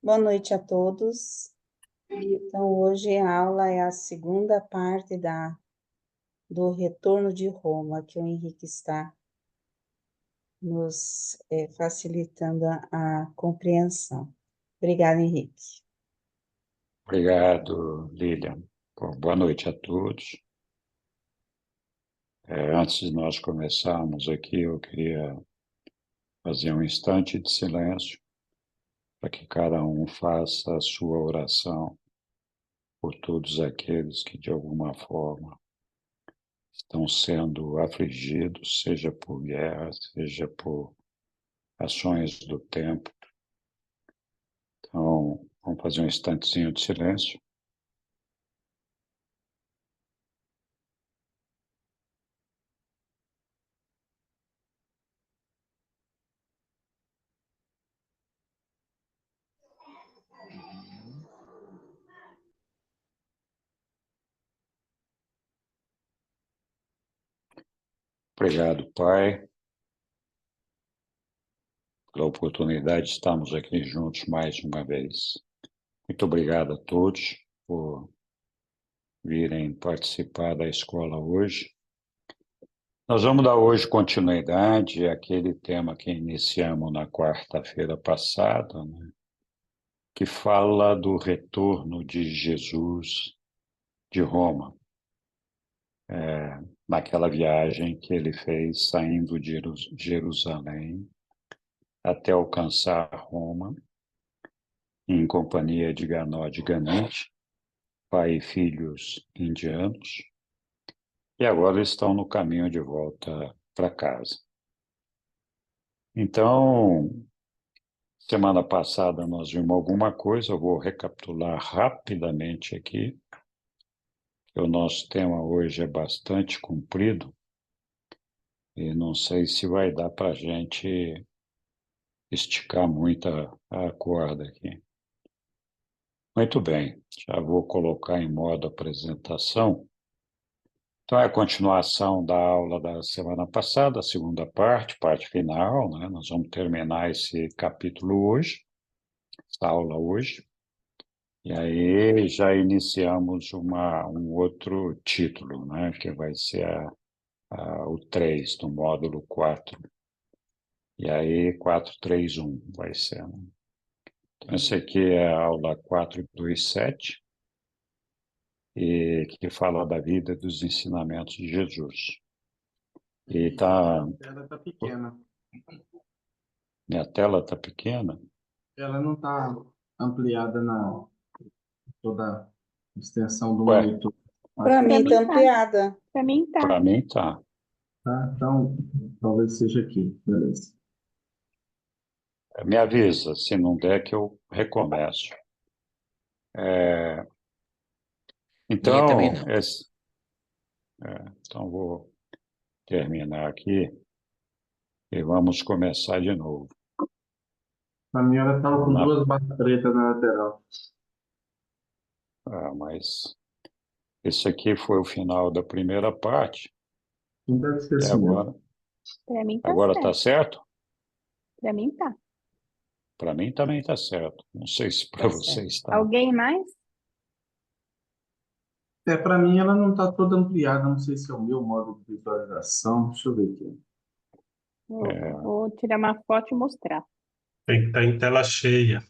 Boa noite a todos. Então, hoje a aula é a segunda parte do retorno de Roma, que o Henrique está nos facilitando a compreensão. Obrigada, Henrique. Obrigado, Lilian. Bom, boa noite a todos. Antes de nós começarmos aqui, eu queria fazer um instante de silêncio para que cada um faça a sua oração por todos aqueles que, de alguma forma, estão sendo afligidos, seja por guerra, seja por ações do tempo. Então, vamos fazer um instantezinho de silêncio. Obrigado, Pai, pela oportunidade de estarmos aqui juntos mais uma vez. Muito obrigado a todos por virem participar da escola hoje. Nós vamos dar hoje continuidade àquele tema que iniciamos na quarta-feira passada, né, que fala do retorno de Jesus de Roma, naquela viagem que ele fez saindo de Jerusalém até alcançar Roma, em companhia de Ganó de Ganente, pai e filhos indianos, e agora estão no caminho de volta para casa. Então, semana passada nós vimos alguma coisa, eu vou recapitular rapidamente aqui, que o nosso tema hoje é bastante comprido, e não sei se vai dar para a gente esticar muito a corda aqui. Muito bem, já vou colocar em modo apresentação. Então, é a continuação da aula da semana passada, a segunda parte final, né? Nós vamos terminar esse capítulo hoje, essa aula hoje, e aí já iniciamos um outro título, né? Que vai ser o 3 do módulo 4. E aí 431 vai ser, né? Então, essa aqui é a aula 427, e que fala da vida e dos ensinamentos de Jesus. E tá... A tela está pequena. Minha tela está pequena? Ela não está ampliada na toda a extensão do Ué, monitor. Para mim está Pra mim tá. ampliada. Pra mim tá. para mim tá. Tá? Então, talvez seja aqui. Beleza. Me avisa, se não der que eu recomeço. Minha também Então, não. então vou terminar aqui e vamos começar de novo. A minha ela estava com Na- duas barras pretas na lateral. mas esse aqui foi o final da primeira parte, Não deve ser e assim, não. Pra mim tá agora está certo. certo? Pra mim tá. Para mim também está certo. Não sei se para Tá vocês está. Alguém mais? Para mim ela não está toda ampliada. Não sei se é o meu modo de visualização. Deixa eu ver aqui. Vou tirar uma foto e mostrar. Tem que estar em tela cheia.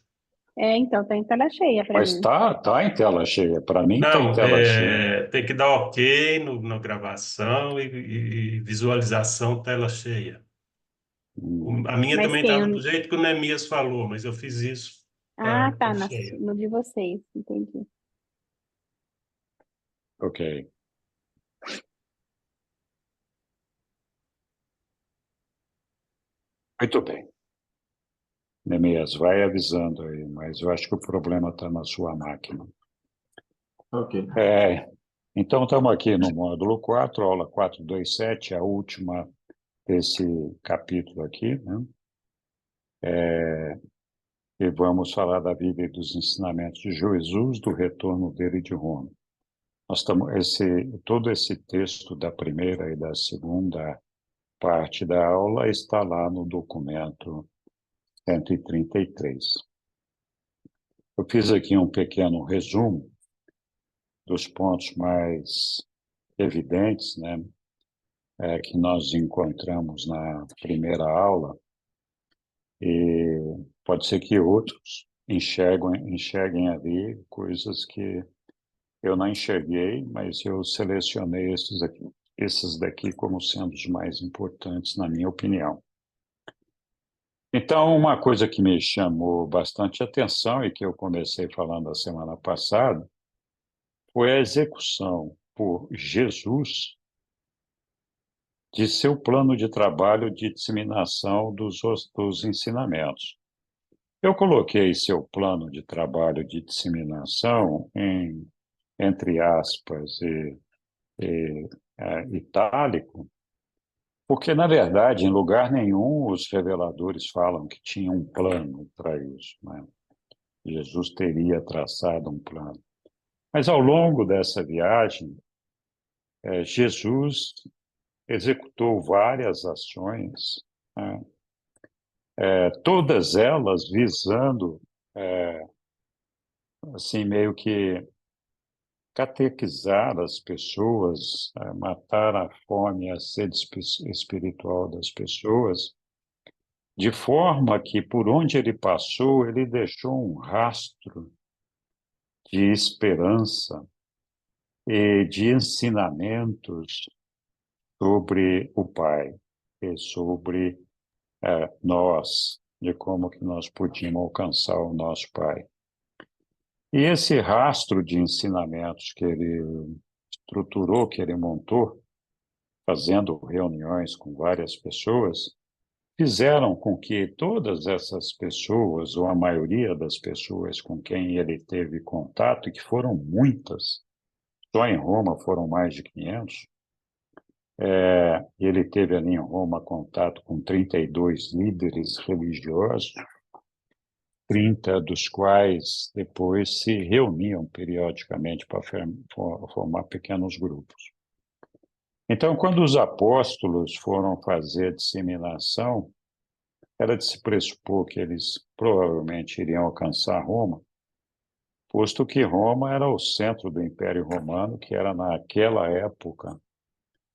Então, tá em tela cheia pra Mas mim. tá em tela cheia. Para mim está em Não, tela cheia. tem que dar OK na gravação e visualização tela cheia. A minha Mas também quem? estava do jeito que o Neemias falou, mas eu fiz isso. Ah, tá, Tá cheia. no de vocês. Entendi. Ok. Muito bem. Neemias, vai avisando aí, mas eu acho que o problema está na sua máquina. Ok. Então, estamos aqui no módulo 4, aula 427, a última desse capítulo aqui, né? E vamos falar da vida e dos ensinamentos de Jesus, do retorno dele de Roma. Todo esse texto da primeira e da segunda parte da aula está lá no documento 133. Eu fiz aqui um pequeno resumo dos pontos mais evidentes, né, que nós encontramos na primeira aula, e pode ser que outros enxerguem ali coisas que eu não enxerguei, mas eu selecionei esses daqui como sendo os mais importantes, na minha opinião. Então, uma coisa que me chamou bastante atenção e que eu comecei falando a semana passada foi a execução por Jesus de seu plano de trabalho de disseminação dos ensinamentos. Eu coloquei seu plano de trabalho de disseminação entre aspas itálico, porque, na verdade, em lugar nenhum os reveladores falam que tinha um plano para isso, né? Jesus teria traçado um plano. Mas, ao longo dessa viagem, Jesus executou várias ações, né? Todas elas visando, assim, meio que catequizar as pessoas, matar a fome e a sede espiritual das pessoas, de forma que, por onde ele passou, ele deixou um rastro de esperança e de ensinamentos sobre o Pai e sobre nós, de como que nós podíamos alcançar o nosso Pai. E esse rastro de ensinamentos que ele estruturou, que ele montou, fazendo reuniões com várias pessoas, fizeram com que todas essas pessoas, ou a maioria das pessoas com quem ele teve contato, e que foram muitas, só em Roma foram mais de 500, ele teve ali em Roma contato com 32 líderes religiosos, 30 dos quais depois se reuniam periodicamente para formar pequenos grupos. Então, quando os apóstolos foram fazer a disseminação, era de se pressupor que eles provavelmente iriam alcançar Roma, posto que Roma era o centro do Império Romano, que era, naquela época,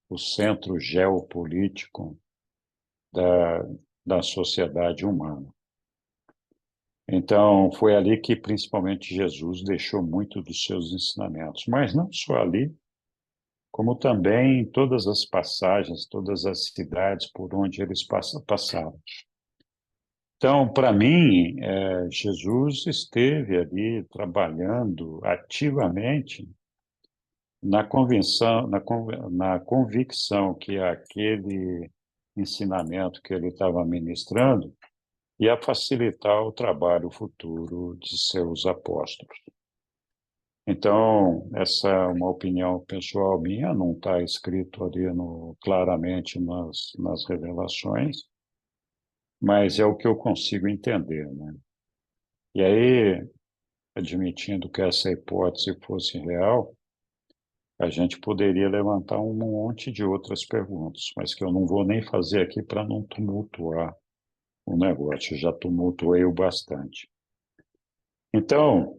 o centro geopolítico da sociedade humana. Então, foi ali que, principalmente, Jesus deixou muito dos seus ensinamentos, mas não só ali, como também em todas as passagens, todas as cidades por onde eles passaram. Então, para mim, Jesus esteve ali trabalhando ativamente na convicção que aquele ensinamento que ele estava ministrando ia facilitar o trabalho futuro de seus apóstolos. Então, essa é uma opinião pessoal minha, não está escrito ali claramente nas revelações, mas é o que eu consigo entender, né? E aí, admitindo que essa hipótese fosse real, a gente poderia levantar um monte de outras perguntas, mas que eu não vou nem fazer aqui para não tumultuar o negócio, já tumultuei o bastante. Então,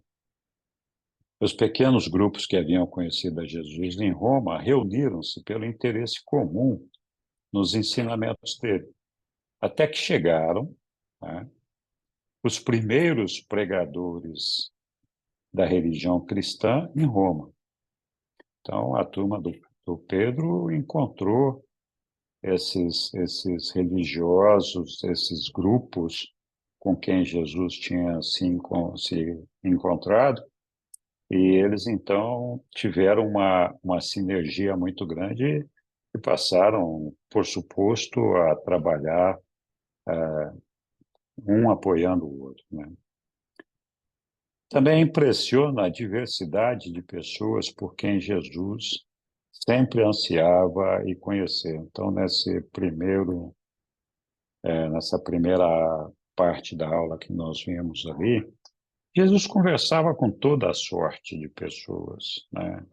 os pequenos grupos que haviam conhecido a Jesus em Roma reuniram-se pelo interesse comum nos ensinamentos dele, até que chegaram, né, os primeiros pregadores da religião cristã em Roma. Então, a turma do Pedro encontrou esses religiosos, esses grupos com quem Jesus tinha se encontrado, e eles, então, tiveram uma sinergia muito grande e passaram, por suposto, a trabalhar um apoiando o outro, né? Também impressiona a diversidade de pessoas por quem Jesus sempre ansiava e conhecer. Então, nessa primeira parte da aula que nós vimos ali, Jesus conversava com toda a sorte de pessoas, né?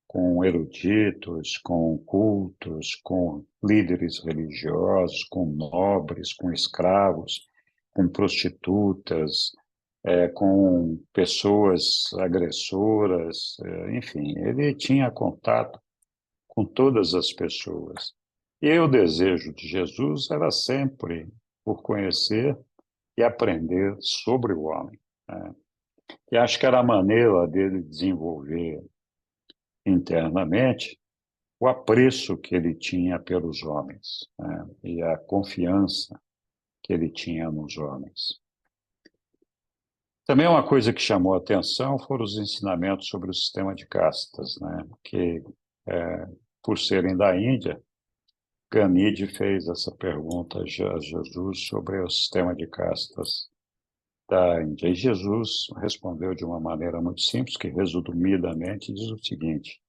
Com eruditos, com cultos, com líderes religiosos, com nobres, com escravos, com prostitutas, com pessoas agressoras, enfim, ele tinha contato com todas as pessoas. E o desejo de Jesus era sempre por conhecer e aprender sobre o homem, né? E acho que era a maneira dele desenvolver internamente o apreço que ele tinha pelos homens, né? E a confiança que ele tinha nos homens. Também uma coisa que chamou a atenção foram os ensinamentos sobre o sistema de castas, né? Que, por serem da Índia, Ganide fez essa pergunta a Jesus sobre o sistema de castas da Índia. E Jesus respondeu de uma maneira muito simples, que resumidamente diz o seguinte: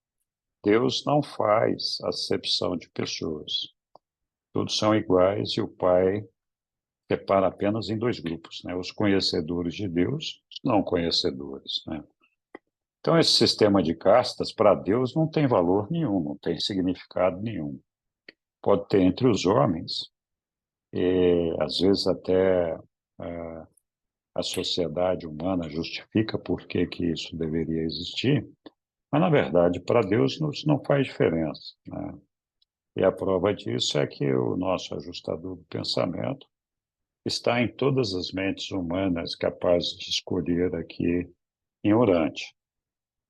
Deus não faz acepção de pessoas. Todos são iguais e o Pai separa apenas em dois grupos, né? Os conhecedores de Deus, os não conhecedores, né? Então, esse sistema de castas, para Deus, não tem valor nenhum, não tem significado nenhum. Pode ter entre os homens, e às vezes até a sociedade humana justifica por que isso deveria existir, mas, na verdade, para Deus isso não faz diferença, né? E a prova disso é que o nosso ajustador do pensamento está em todas as mentes humanas capazes de escolher aqui em Urante.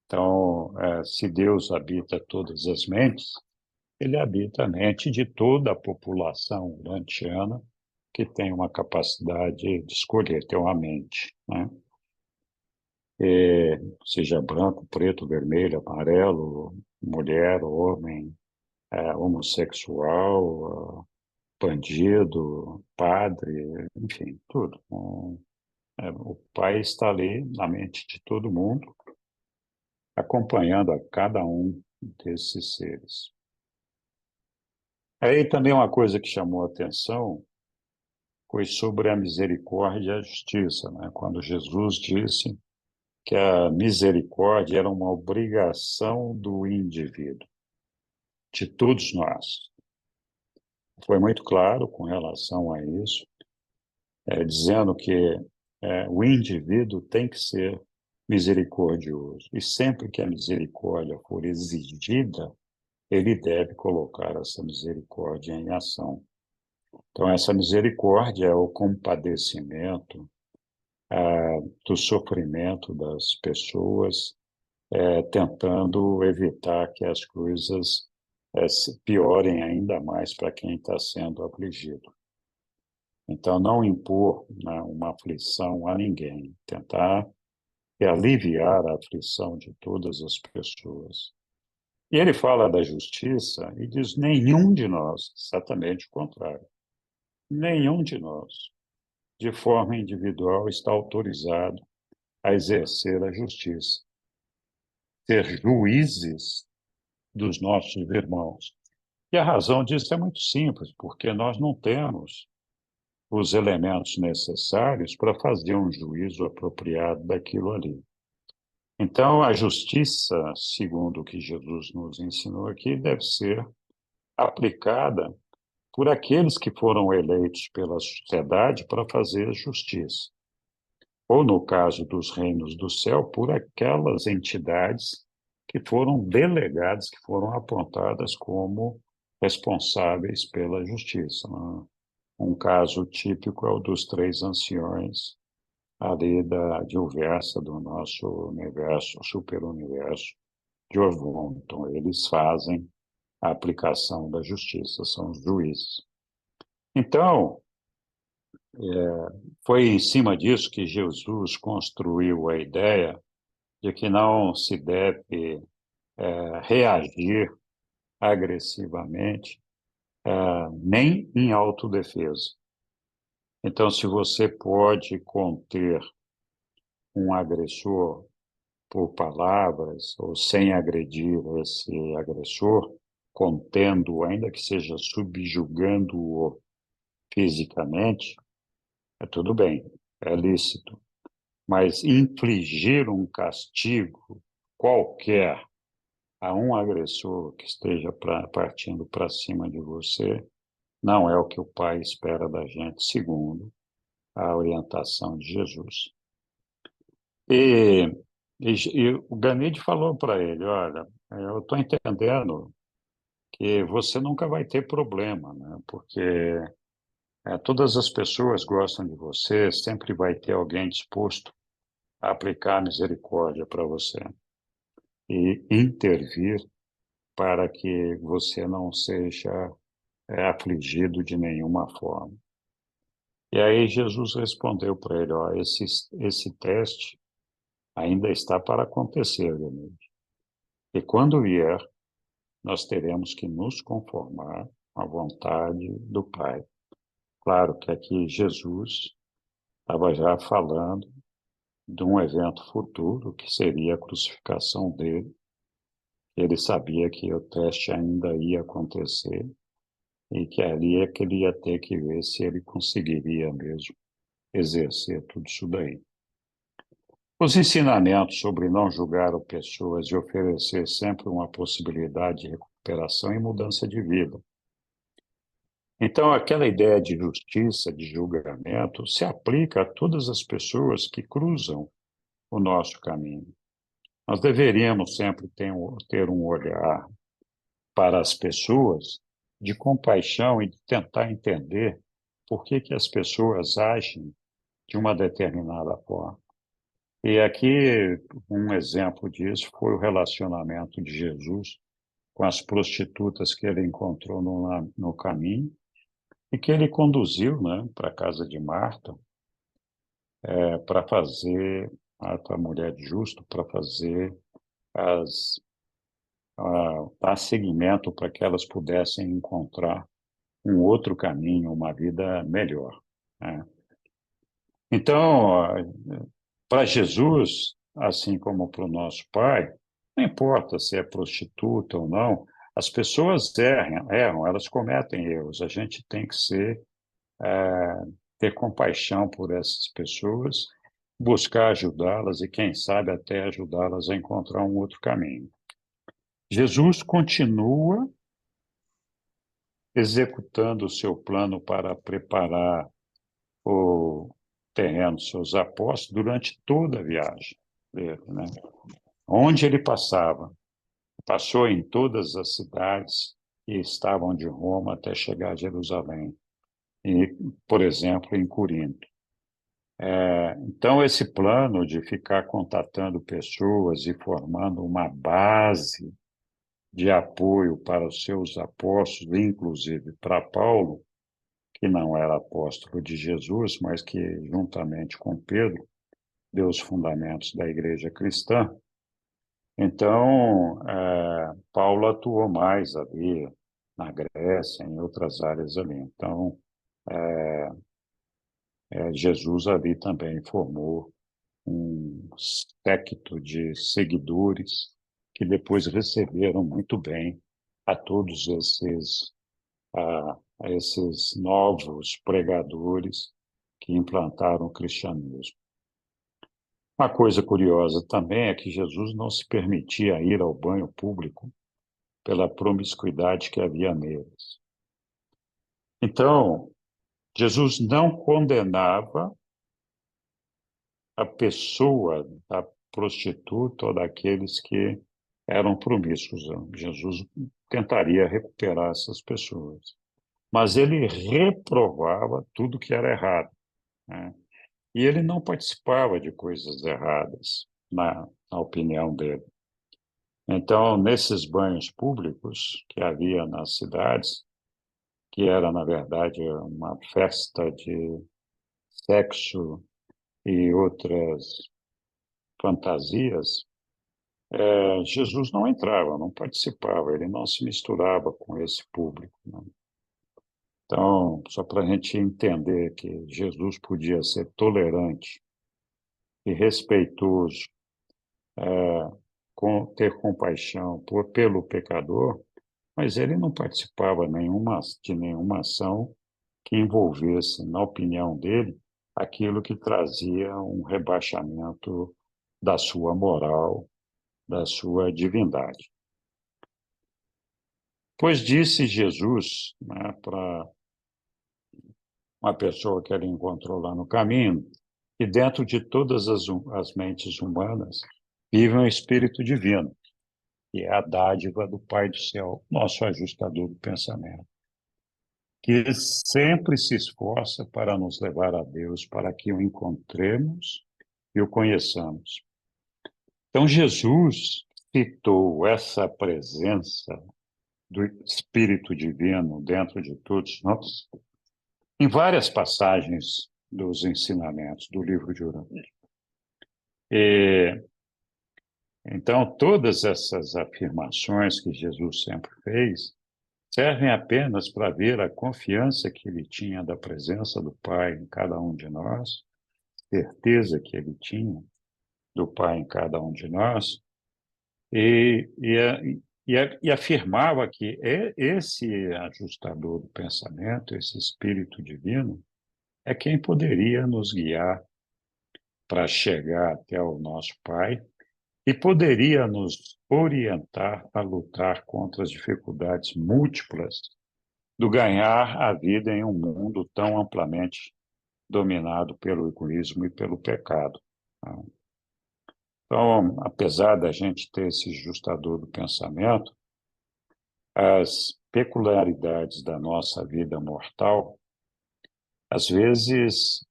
Então, se Deus habita todas as mentes, ele habita a mente de toda a população urantiana que tem uma capacidade de escolher, ter uma mente, né? Seja branco, preto, vermelho, amarelo, mulher, homem, homossexual, bandido, padre, enfim, tudo. O Pai está ali na mente de todo mundo, acompanhando a cada um desses seres. Aí também uma coisa que chamou a atenção foi sobre a misericórdia e a justiça, né? Quando Jesus disse que a misericórdia era uma obrigação do indivíduo, de todos nós. Foi muito claro com relação a isso, dizendo que o indivíduo tem que ser misericordioso. E sempre que a misericórdia for exigida, ele deve colocar essa misericórdia em ação. Então, essa misericórdia é o compadecimento do sofrimento das pessoas, tentando evitar que as coisas se piorem ainda mais para quem está sendo afligido. Então, não impor, né, uma aflição a ninguém, tentar aliviar a aflição de todas as pessoas. E ele fala da justiça e diz: nenhum de nós, exatamente o contrário, nenhum de nós, de forma individual, está autorizado a exercer a justiça, ser juízes dos nossos irmãos. E a razão disso é muito simples, porque nós não temos os elementos necessários para fazer um juízo apropriado daquilo ali. Então, a justiça, segundo o que Jesus nos ensinou aqui, deve ser aplicada por aqueles que foram eleitos pela sociedade para fazer justiça. Ou, no caso dos reinos do céu, por aquelas entidades que foram delegadas, que foram apontadas como responsáveis pela justiça, né? Um caso típico é o dos três anciões ali de Uversa, do nosso universo, superuniverso de Orvon. Então, eles fazem a aplicação da justiça, são os juízes. Então, foi em cima disso que Jesus construiu a ideia de que não se deve reagir agressivamente, nem em autodefesa. Então, se você pode conter um agressor por palavras ou sem agredir esse agressor, contendo, ainda que seja subjugando-o fisicamente, tudo bem, é lícito. Mas infligir um castigo qualquer a um agressor que esteja partindo para cima de você não é o que o Pai espera da gente, segundo a orientação de Jesus. E, e o Ganide falou para ele, olha, eu estou entendendo que você nunca vai ter problema, né? Porque todas as pessoas gostam de você, sempre vai ter alguém disposto a aplicar misericórdia para você e intervir para que você não seja afligido de nenhuma forma. E aí Jesus respondeu para ele, ó, esse teste ainda está para acontecer, Ganide. E quando vier, nós teremos que nos conformar à vontade do Pai. Claro que aqui Jesus estava já falando de um evento futuro, que seria a crucificação dele. Ele sabia que o teste ainda ia acontecer e que ali é que ele ia ter que ver se ele conseguiria mesmo exercer tudo isso daí. Os ensinamentos sobre não julgar as pessoas e oferecer sempre uma possibilidade de recuperação e mudança de vida. Então, aquela ideia de justiça, de julgamento, se aplica a todas as pessoas que cruzam o nosso caminho. Nós deveríamos sempre ter um olhar para as pessoas de compaixão e de tentar entender por que as pessoas agem de uma determinada forma. E aqui, um exemplo disso foi o relacionamento de Jesus com as prostitutas que ele encontrou no caminho e que ele conduziu, né, para a casa de Marta, para fazer, Marta, a mulher de justo, para fazer dar seguimento para que elas pudessem encontrar um outro caminho, uma vida melhor, né? Então, para Jesus, assim como para o nosso Pai, não importa se é prostituta ou não, as pessoas erram, elas cometem erros. A gente tem que ter compaixão por essas pessoas, buscar ajudá-las e, quem sabe, até ajudá-las a encontrar um outro caminho. Jesus continua executando o seu plano para preparar o terreno dos seus apóstolos durante toda a viagem dele, né? Onde ele passou em todas as cidades que estavam de Roma até chegar a Jerusalém, e, por exemplo, em Corinto. Então, esse plano de ficar contatando pessoas e formando uma base de apoio para os seus apóstolos, inclusive para Paulo, que não era apóstolo de Jesus, mas que, juntamente com Pedro, deu os fundamentos da igreja cristã. Então, Paulo atuou mais ali na Grécia, em outras áreas ali. Então, Jesus ali também formou um séquito de seguidores que depois receberam muito bem a todos esses novos pregadores que implantaram o cristianismo. Uma coisa curiosa também é que Jesus não se permitia ir ao banho público pela promiscuidade que havia neles. Então, Jesus não condenava a pessoa da prostituta ou daqueles que eram promíscuos. Jesus tentaria recuperar essas pessoas, mas ele reprovava tudo que era errado, né? E ele não participava de coisas erradas, na opinião dele. Então, nesses banhos públicos que havia nas cidades, que era, na verdade, uma festa de sexo e outras fantasias, Jesus não entrava, não participava, ele não se misturava com esse público, né? Então, só para a gente entender que Jesus podia ser tolerante e respeitoso, ter compaixão pelo pecador, mas ele não participava de nenhuma ação que envolvesse, na opinião dele, aquilo que trazia um rebaixamento da sua moral, da sua divindade. Pois disse Jesus, né, para uma pessoa que ele encontrou lá no caminho, que dentro de todas as mentes humanas vive um espírito divino, que é a dádiva do Pai do Céu, nosso ajustador do pensamento, que sempre se esforça para nos levar a Deus, para que o encontremos e o conheçamos. Então, Jesus citou essa presença do Espírito Divino dentro de todos nós em várias passagens dos ensinamentos do livro de Urântia. Então, todas essas afirmações que Jesus sempre fez servem apenas para ver a confiança que ele tinha da presença do Pai em cada um de nós, certeza que ele tinha do Pai em cada um de nós, e afirmava que esse ajustador do pensamento, esse Espírito Divino, é quem poderia nos guiar para chegar até o nosso Pai e poderia nos orientar a lutar contra as dificuldades múltiplas do ganhar a vida em um mundo tão amplamente dominado pelo egoísmo e pelo pecado. Então, apesar da gente ter esse ajustador do pensamento, as peculiaridades da nossa vida mortal, às vezes,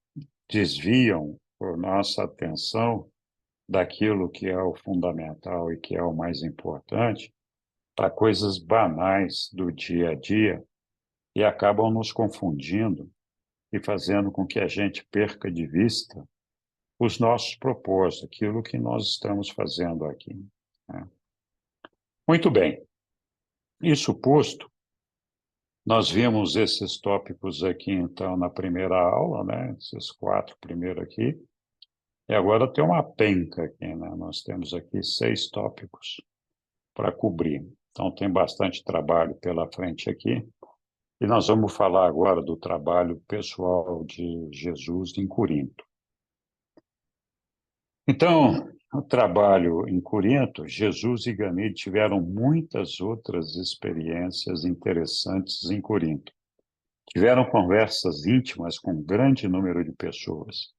desviam a nossa atenção daquilo que é o fundamental e que é o mais importante para coisas banais do dia a dia e acabam nos confundindo e fazendo com que a gente perca de vista os nossos propósitos, aquilo que nós estamos fazendo aqui, né? Muito bem. Isso posto, nós vimos esses tópicos aqui, então, na primeira aula, né? Esses 4 primeiros aqui. E agora tem uma penca aqui, né? Nós temos aqui 6 tópicos para cobrir. Então, tem bastante trabalho pela frente aqui. E nós vamos falar agora do trabalho pessoal de Jesus em Corinto. Então, o trabalho em Corinto, Jesus e Ganide tiveram muitas outras experiências interessantes em Corinto. Tiveram conversas íntimas com um grande número de pessoas.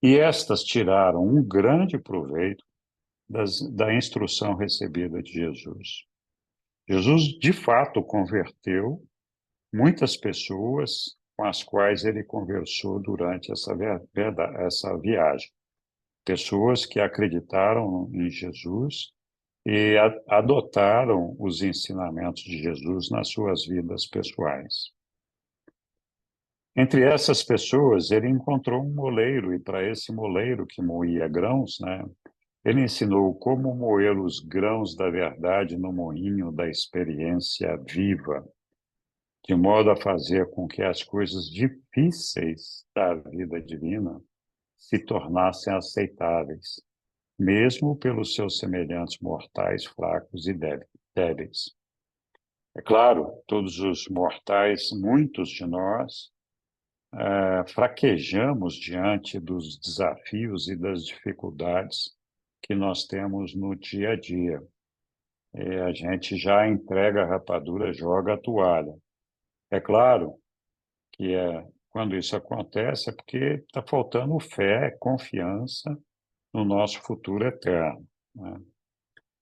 E estas tiraram um grande proveito da instrução recebida de Jesus. Jesus, de fato, converteu muitas pessoas com as quais ele conversou durante essa viagem. Pessoas que acreditaram em Jesus e adotaram os ensinamentos de Jesus nas suas vidas pessoais. Entre essas pessoas, ele encontrou um moleiro, e para esse moleiro que moía grãos, né, ele ensinou como moer os grãos da verdade no moinho da experiência viva, de modo a fazer com que as coisas difíceis da vida divina se tornassem aceitáveis, mesmo pelos seus semelhantes mortais fracos e débeis. É claro, todos os mortais, muitos de nós, fraquejamos diante dos desafios e das dificuldades que nós temos no dia a dia. E a gente já entrega a rapadura, joga a toalha. É claro que quando isso acontece é porque está faltando fé, confiança no nosso futuro eterno, né?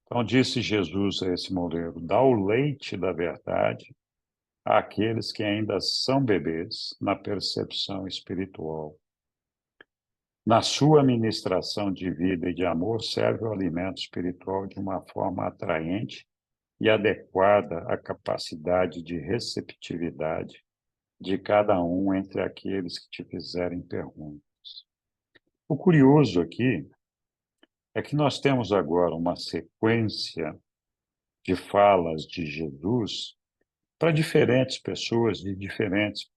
Então, disse Jesus a esse moleiro: dá o leite da verdade àqueles que ainda são bebês na percepção espiritual. Na sua ministração de vida e de amor, serve o alimento espiritual de uma forma atraente e adequada à capacidade de receptividade de cada um entre aqueles que te fizerem perguntas. O curioso aqui é que nós temos agora uma sequência de falas de Jesus para diferentes pessoas de diferentes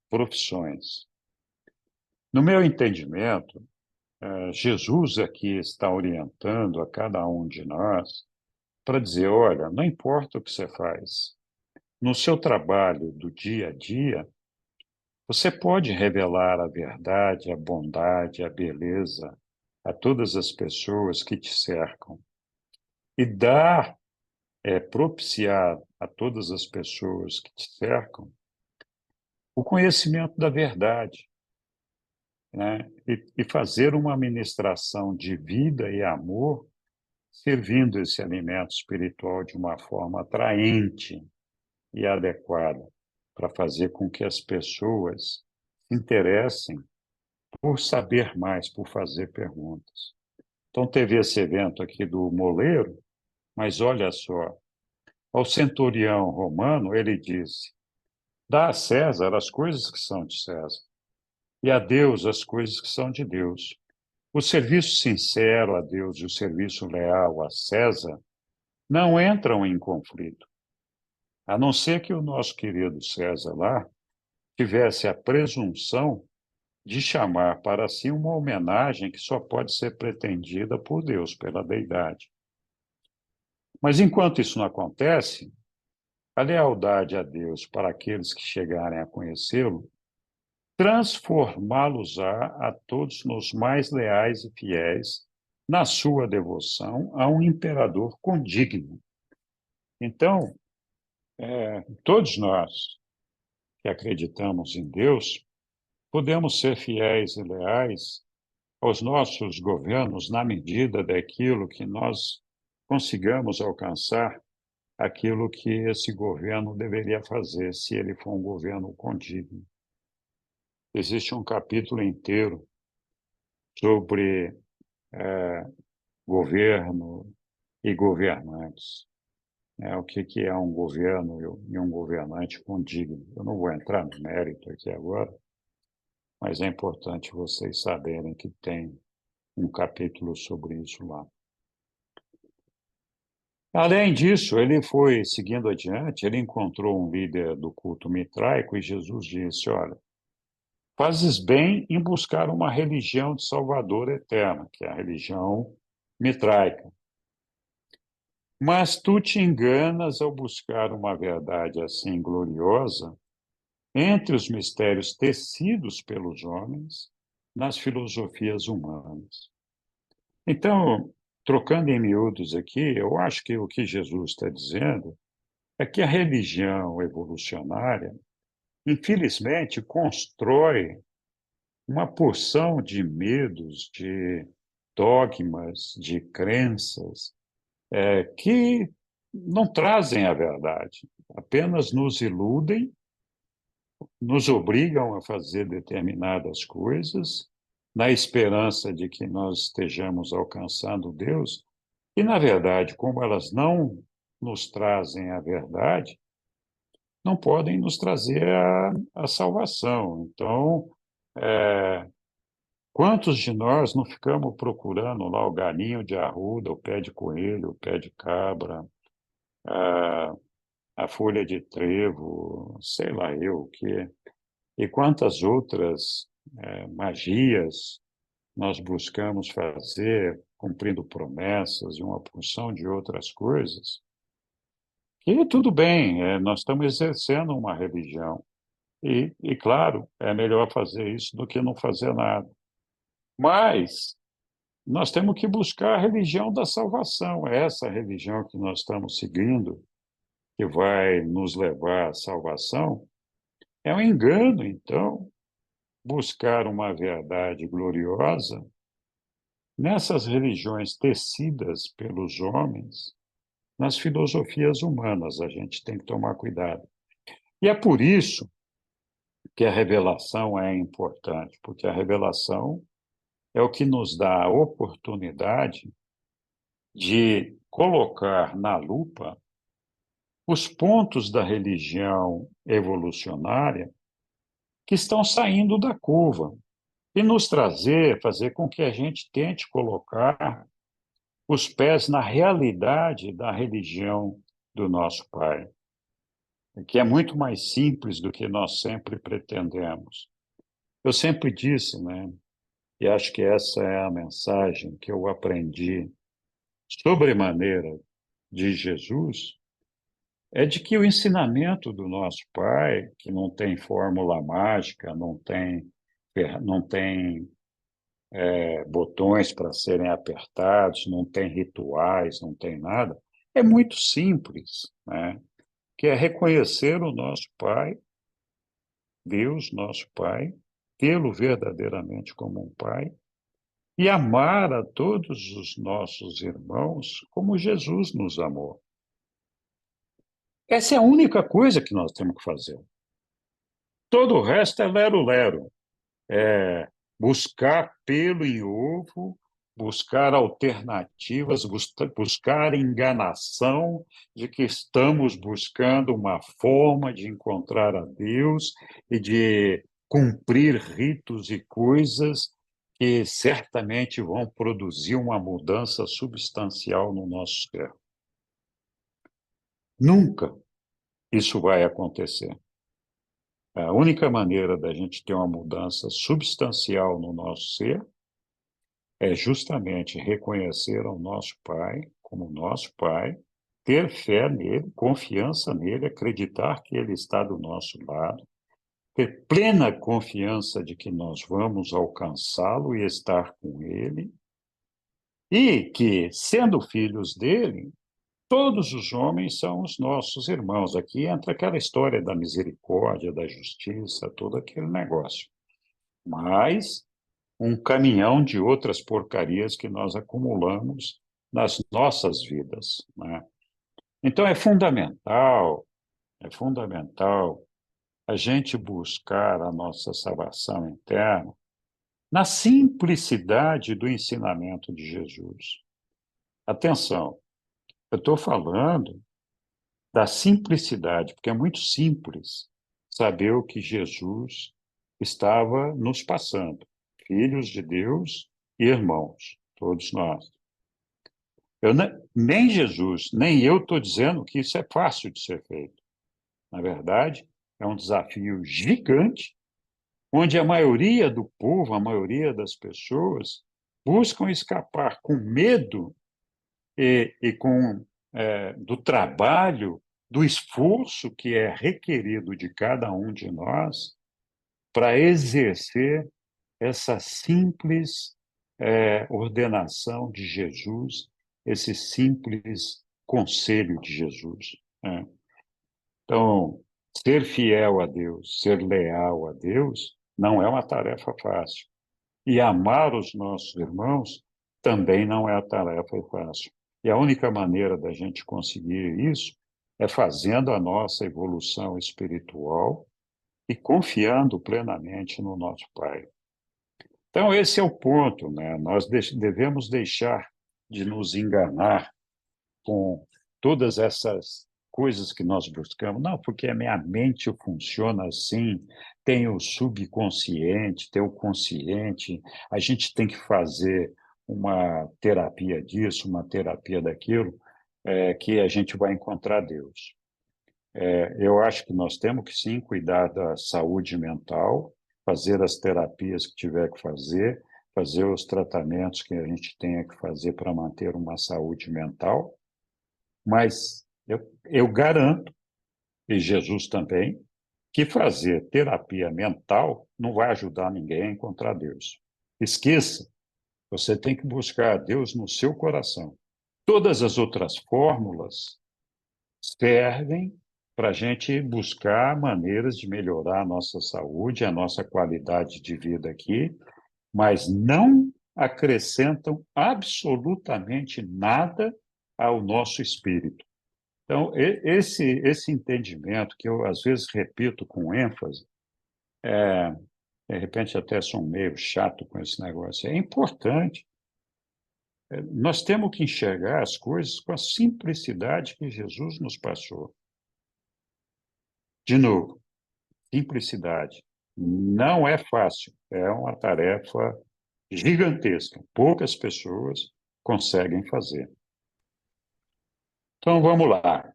profissões. No meu entendimento, Jesus aqui está orientando a cada um de nós para dizer: olha, não importa o que você faz, no seu trabalho do dia a dia, você pode revelar a verdade, a bondade, a beleza a todas as pessoas que te cercam e propiciar a todas as pessoas que te cercam o conhecimento da verdade. né? E fazer uma ministração de vida e amor, servindo esse alimento espiritual de uma forma atraente e adequada, para fazer com que as pessoas se interessem por saber mais, por fazer perguntas. Então, teve esse evento aqui do moleiro, mas olha só, ao centurião romano, ele disse: dá a César as coisas que são de César, e a Deus as coisas que são de Deus. O serviço sincero a Deus e o serviço leal a César não entram em conflito, a não ser que o nosso querido César lá tivesse a presunção de chamar para si uma homenagem que só pode ser pretendida por Deus, pela deidade. Mas enquanto isso não acontece, a lealdade a Deus para aqueles que chegarem a conhecê-lo transformá-los-á a todos nos mais leais e fiéis na sua devoção a um imperador condigno. Então, todos nós que acreditamos em Deus, podemos ser fiéis e leais aos nossos governos na medida daquilo que nós consigamos alcançar, aquilo que esse governo deveria fazer, se ele for um governo condigno. Existe um capítulo inteiro sobre governo e governantes. O que é um governo e um governante condigno? Eu não vou entrar no mérito aqui agora, mas é importante vocês saberem que tem um capítulo sobre isso lá. Além disso, ele foi seguindo adiante, ele encontrou um líder do culto mitraico e Jesus disse: olha, fazes bem em buscar uma religião de Salvador eterna, que é a religião mitraica. Mas tu te enganas ao buscar uma verdade assim gloriosa entre os mistérios tecidos pelos homens nas filosofias humanas. Então, trocando em miúdos aqui, eu acho que o que Jesus está dizendo é que a religião evolucionária, infelizmente, constrói uma porção de medos, de dogmas, de crenças, que não trazem a verdade, apenas nos iludem, nos obrigam a fazer determinadas coisas, na esperança de que nós estejamos alcançando Deus, e, na verdade, como elas não nos trazem a verdade, não podem nos trazer a salvação. Então, quantos de nós não ficamos procurando lá o galinho de arruda, o pé de coelho, o pé de cabra, a folha de trevo, sei lá eu o quê, e quantas outras magias nós buscamos fazer, cumprindo promessas e uma porção de outras coisas, e tudo bem, nós estamos exercendo uma religião. E, claro, é melhor fazer isso do que não fazer nada. Mas nós temos que buscar a religião da salvação. É essa religião que nós estamos seguindo, que vai nos levar à salvação. É um engano, então, buscar uma verdade gloriosa nessas religiões tecidas pelos homens, nas filosofias humanas. A gente tem que tomar cuidado. E é por isso que a revelação é importante, porque a revelação é o que nos dá a oportunidade de colocar na lupa os pontos da religião evolucionária que estão saindo da curva e nos fazer com que a gente tente colocar os pés na realidade da religião do nosso Pai, que é muito mais simples do que nós sempre pretendemos. Eu sempre disse, né, e acho que essa é a mensagem que eu aprendi sobremaneira de Jesus, é de que o ensinamento do nosso Pai, que não tem fórmula mágica, não tem botões para serem apertados, não tem rituais, não tem nada, é muito simples, né? Que é reconhecer o nosso Pai, Deus, nosso Pai, tê-lo verdadeiramente como um pai e amar a todos os nossos irmãos como Jesus nos amou. Essa é a única coisa que nós temos que fazer. Todo o resto é lero-lero. É buscar pelo em ovo, buscar alternativas, buscar enganação de que estamos buscando uma forma de encontrar a Deus e de cumprir ritos e coisas que certamente vão produzir uma mudança substancial no nosso ser. Nunca isso vai acontecer. A única maneira da gente ter uma mudança substancial no nosso ser é justamente reconhecer ao nosso Pai como nosso Pai, ter fé nele, confiança nele, acreditar que ele está do nosso lado, ter plena confiança de que nós vamos alcançá-lo e estar com ele, e que, sendo filhos dele, todos os homens são os nossos irmãos. Aqui entra aquela história da misericórdia, da justiça, todo aquele negócio. Mas um caminhão de outras porcarias que nós acumulamos nas nossas vidas, né? Então é fundamental a gente buscar a nossa salvação interna na simplicidade do ensinamento de Jesus. Atenção, eu estou falando da simplicidade, porque é muito simples saber o que Jesus estava nos passando. Filhos de Deus e irmãos, todos nós. Nem Jesus, nem eu estou dizendo que isso é fácil de ser feito. Na verdade, é um desafio gigante, onde a maioria do povo, a maioria das pessoas, buscam escapar com medo e com do trabalho, do esforço que é requerido de cada um de nós para exercer essa simples ordenação de Jesus, esse simples conselho de Jesus, né? Então, ser fiel a Deus, ser leal a Deus, não é uma tarefa fácil. E amar os nossos irmãos também não é a tarefa fácil. E a única maneira da gente conseguir isso é fazendo a nossa evolução espiritual e confiando plenamente no nosso Pai. Então, esse é o ponto, né? Nós devemos deixar de nos enganar com todas essas coisas que nós buscamos. Não, porque a minha mente funciona assim, tem o subconsciente, tem o consciente, a gente tem que fazer uma terapia disso, uma terapia daquilo, que a gente vai encontrar Deus. Eu acho que nós temos que, sim, cuidar da saúde mental, fazer as terapias que tiver que fazer os tratamentos que a gente tenha que fazer para manter uma saúde mental, mas eu garanto, e Jesus também, que fazer terapia mental não vai ajudar ninguém a encontrar Deus. Esqueça, você tem que buscar Deus no seu coração. Todas as outras fórmulas servem para a gente buscar maneiras de melhorar a nossa saúde, a nossa qualidade de vida aqui, mas não acrescentam absolutamente nada ao nosso espírito. Então, esse entendimento, que eu às vezes repito com ênfase, de repente até sou meio chato com esse negócio, é importante. Nós temos que enxergar as coisas com a simplicidade que Jesus nos passou. De novo, simplicidade. Não é fácil, é uma tarefa gigantesca. Poucas pessoas conseguem fazer. Então, vamos lá.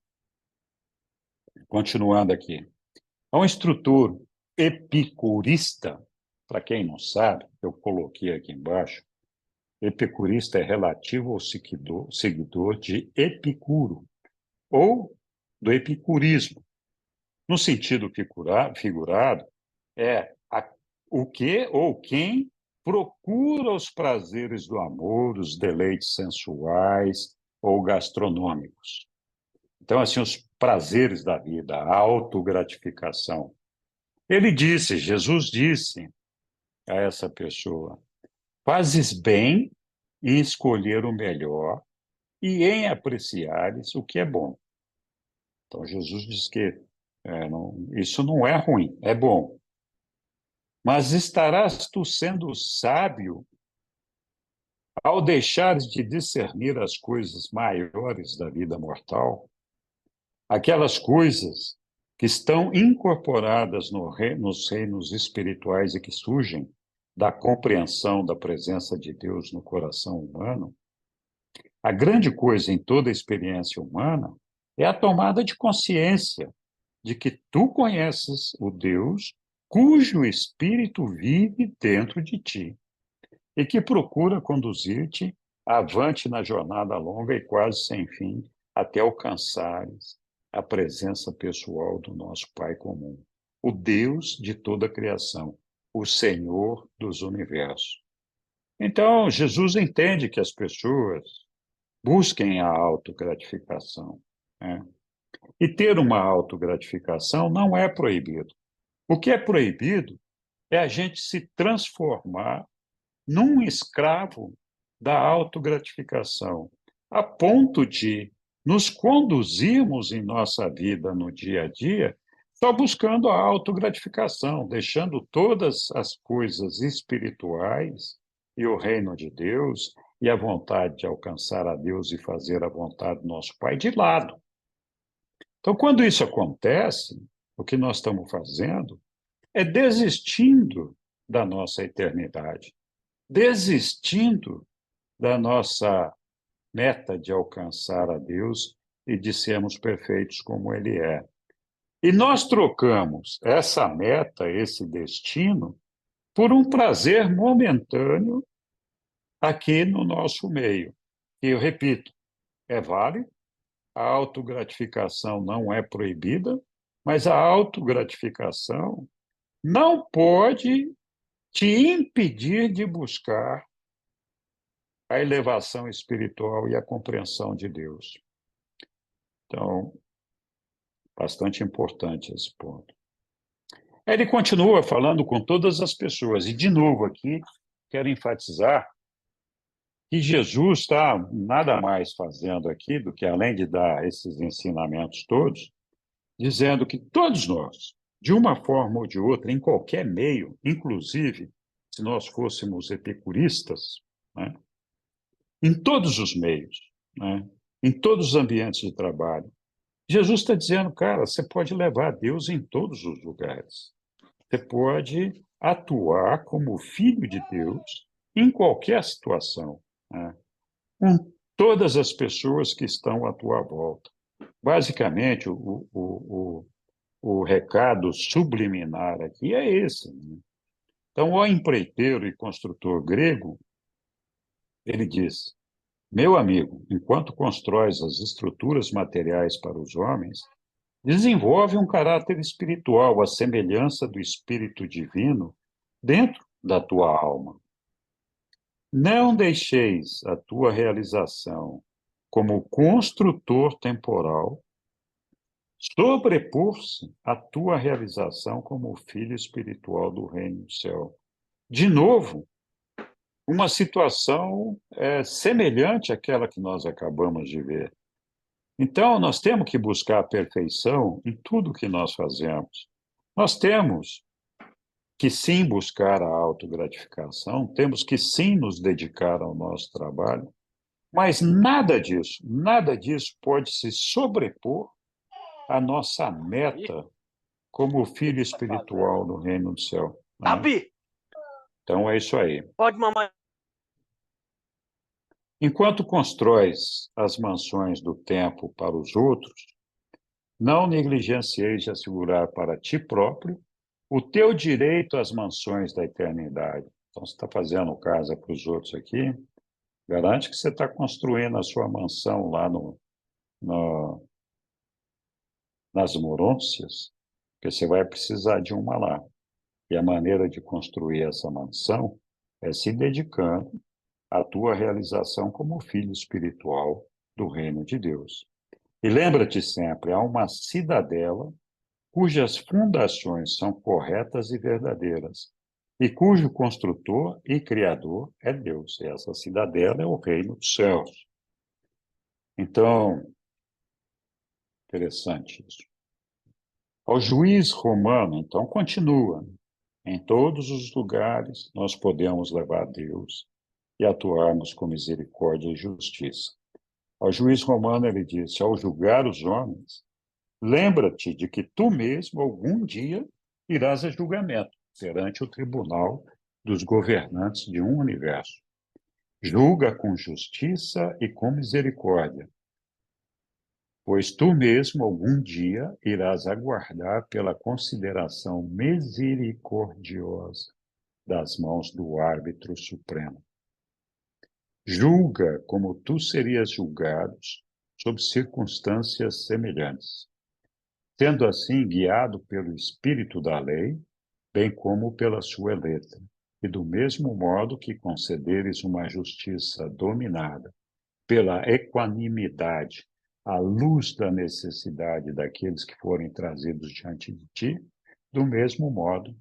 Continuando aqui. É um instrutor epicurista, para quem não sabe, eu coloquei aqui embaixo, epicurista é relativo ao seguidor de Epicuro, ou do epicurismo. No sentido figurado, o que ou quem procura os prazeres do amor, os deleites sensuais ou gastronômicos. Então, assim, os prazeres da vida, a autogratificação. Jesus disse a essa pessoa: fazes bem em escolher o melhor e em apreciares o que é bom. Então, Jesus diz que isso não é ruim, é bom. Mas estarás tu sendo sábio ao deixares de discernir as coisas maiores da vida mortal, aquelas coisas que estão incorporadas nos reinos espirituais e que surgem da compreensão da presença de Deus no coração humano. A grande coisa em toda a experiência humana é a tomada de consciência de que tu conheces o Deus cujo Espírito vive dentro de ti e que procura conduzir-te avante na jornada longa e quase sem fim até alcançares a presença pessoal do nosso Pai comum, o Deus de toda a criação, o Senhor dos universos. Então, Jesus entende que as pessoas busquem a autogratificação, né? E ter uma autogratificação não é proibido. O que é proibido é a gente se transformar num escravo da autogratificação, a ponto de nos conduzirmos em nossa vida no dia a dia só buscando a autogratificação, deixando todas as coisas espirituais e o reino de Deus e a vontade de alcançar a Deus e fazer a vontade do nosso Pai de lado. Então, quando isso acontece, o que nós estamos fazendo é desistindo da nossa eternidade, desistindo da nossa meta de alcançar a Deus e de sermos perfeitos como Ele é. E nós trocamos essa meta, esse destino, por um prazer momentâneo aqui no nosso meio. E eu repito, é válido, a autogratificação não é proibida, mas a autogratificação não pode te impedir de buscar a elevação espiritual e a compreensão de Deus. Então, bastante importante esse ponto. Ele continua falando com todas as pessoas, e de novo aqui, quero enfatizar que Jesus está nada mais fazendo aqui do que, além de dar esses ensinamentos todos, dizendo que todos nós, de uma forma ou de outra, em qualquer meio, inclusive se nós fôssemos epicuristas, né, em todos os meios, né, em todos os ambientes de trabalho, Jesus está dizendo, cara, você pode levar Deus em todos os lugares. Você pode atuar como filho de Deus em qualquer situação, né, com todas as pessoas que estão à tua volta. Basicamente, o recado subliminar aqui é esse, né? Então, o empreiteiro e construtor grego, ele diz: meu amigo, enquanto constróis as estruturas materiais para os homens, desenvolve um caráter espiritual, à semelhança do Espírito Divino, dentro da tua alma. Não deixeis a tua realização como construtor temporal sobrepor-se à tua realização como filho espiritual do reino do céu. De novo, uma situação semelhante àquela que nós acabamos de ver. Então, nós temos que buscar a perfeição em tudo que nós fazemos. Nós temos que sim buscar a autogratificação, temos que sim nos dedicar ao nosso trabalho, mas nada disso pode se sobrepor à nossa meta como filho espiritual do reino do céu. Davi! Então é isso aí. Pode, mamãe. Enquanto constróis as mansões do tempo para os outros, não negligencieis de assegurar para ti próprio o teu direito às mansões da eternidade. Então, você está fazendo casa para os outros aqui, garante que você está construindo a sua mansão lá nas Morôncias, porque você vai precisar de uma lá. E a maneira de construir essa mansão é se dedicando à tua realização como filho espiritual do reino de Deus. E lembra-te sempre, há uma cidadela cujas fundações são corretas e verdadeiras, e cujo construtor e criador é Deus. E essa cidadela é o reino dos céus. Então, interessante isso. Ao juiz romano, então, continua. Em todos os lugares nós podemos levar a Deus e atuarmos com misericórdia e justiça. Ao juiz romano ele disse, ao julgar os homens, lembra-te de que tu mesmo algum dia irás a julgamento perante o tribunal dos governantes de um universo. Julga com justiça e com misericórdia, pois tu mesmo algum dia irás aguardar pela consideração misericordiosa das mãos do árbitro supremo. Julga como tu serias julgado sob circunstâncias semelhantes, sendo assim guiado pelo espírito da lei, bem como pela sua letra, e do mesmo modo que concederes uma justiça dominada pela equanimidade, à luz da necessidade daqueles que forem trazidos diante de ti, do mesmo modo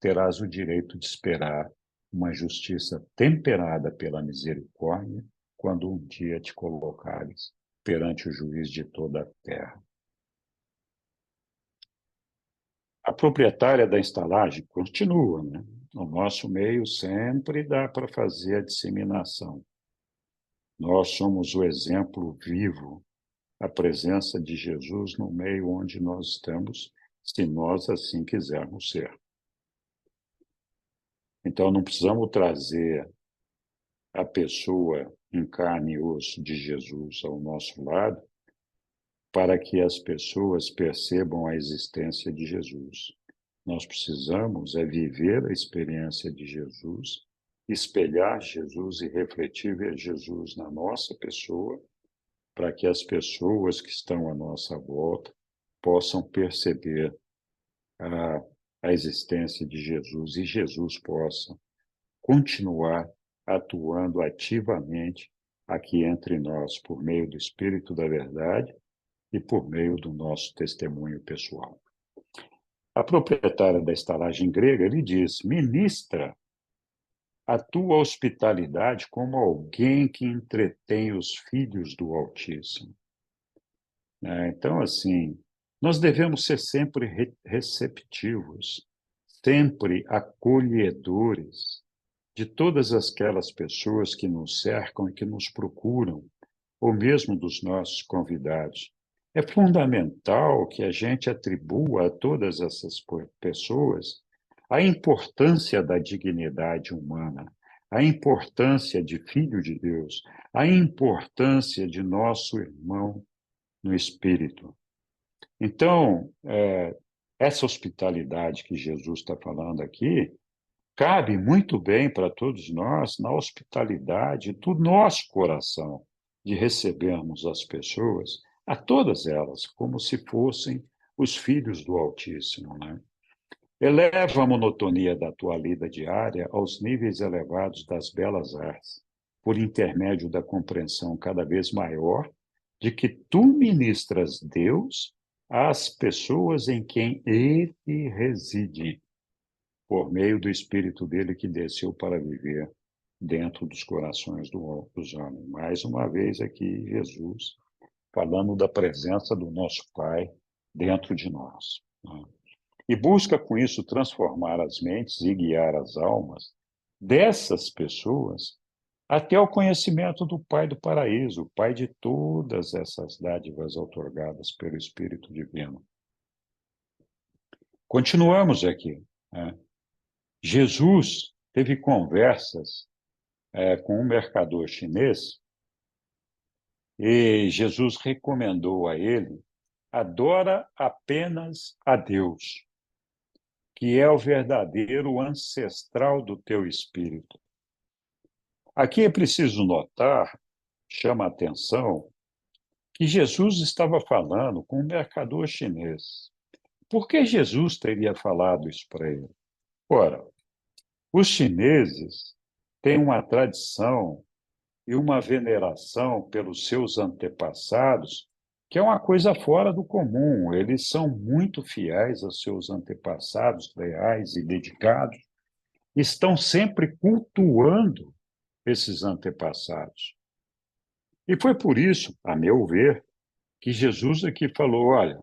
terás o direito de esperar uma justiça temperada pela misericórdia, quando um dia te colocares perante o juiz de toda a terra. A proprietária da estalagem continua, né? No nosso meio sempre dá para fazer a disseminação. Nós somos o exemplo vivo, a presença de Jesus no meio onde nós estamos, se nós assim quisermos ser. Então, não precisamos trazer a pessoa em carne e osso de Jesus ao nosso lado para que as pessoas percebam a existência de Jesus. Nós precisamos viver a experiência de Jesus, espelhar Jesus e refletir ver Jesus na nossa pessoa, para que as pessoas que estão à nossa volta possam perceber a existência de Jesus e Jesus possa continuar atuando ativamente aqui entre nós, por meio do Espírito da Verdade e por meio do nosso testemunho pessoal. A proprietária da estalagem grega lhe diz, ministra a tua hospitalidade como alguém que entretém os filhos do Altíssimo. Então, assim, nós devemos ser sempre receptivos, sempre acolhedores de todas aquelas pessoas que nos cercam e que nos procuram, ou mesmo dos nossos convidados. É fundamental que a gente atribua a todas essas pessoas a importância da dignidade humana, a importância de filho de Deus, a importância de nosso irmão no espírito. Então, essa hospitalidade que Jesus está falando aqui cabe muito bem para todos nós na hospitalidade do nosso coração, de recebermos as pessoas, a todas elas, como se fossem os filhos do Altíssimo, né? Eleva a monotonia da tua lida diária aos níveis elevados das belas artes, por intermédio da compreensão cada vez maior de que tu ministras Deus às pessoas em quem Ele reside, por meio do Espírito dele que desceu para viver dentro dos corações dos homens. Mais uma vez aqui, Jesus, falando da presença do nosso Pai dentro de nós. E busca com isso transformar as mentes e guiar as almas dessas pessoas até o conhecimento do Pai do paraíso, o Pai de todas essas dádivas outorgadas pelo Espírito Divino. Continuamos aqui, né? Jesus teve conversas com um mercador chinês e Jesus recomendou a ele: adora apenas a Deus, que é o verdadeiro ancestral do teu espírito. Aqui é preciso notar, chama a atenção, que Jesus estava falando com um mercador chinês. Por que Jesus teria falado isso para ele? Ora, os chineses têm uma tradição e uma veneração pelos seus antepassados que é uma coisa fora do comum. Eles são muito fiéis aos seus antepassados, leais e dedicados. estão sempre cultuando esses antepassados. E foi por isso, a meu ver, que Jesus aqui falou, olha,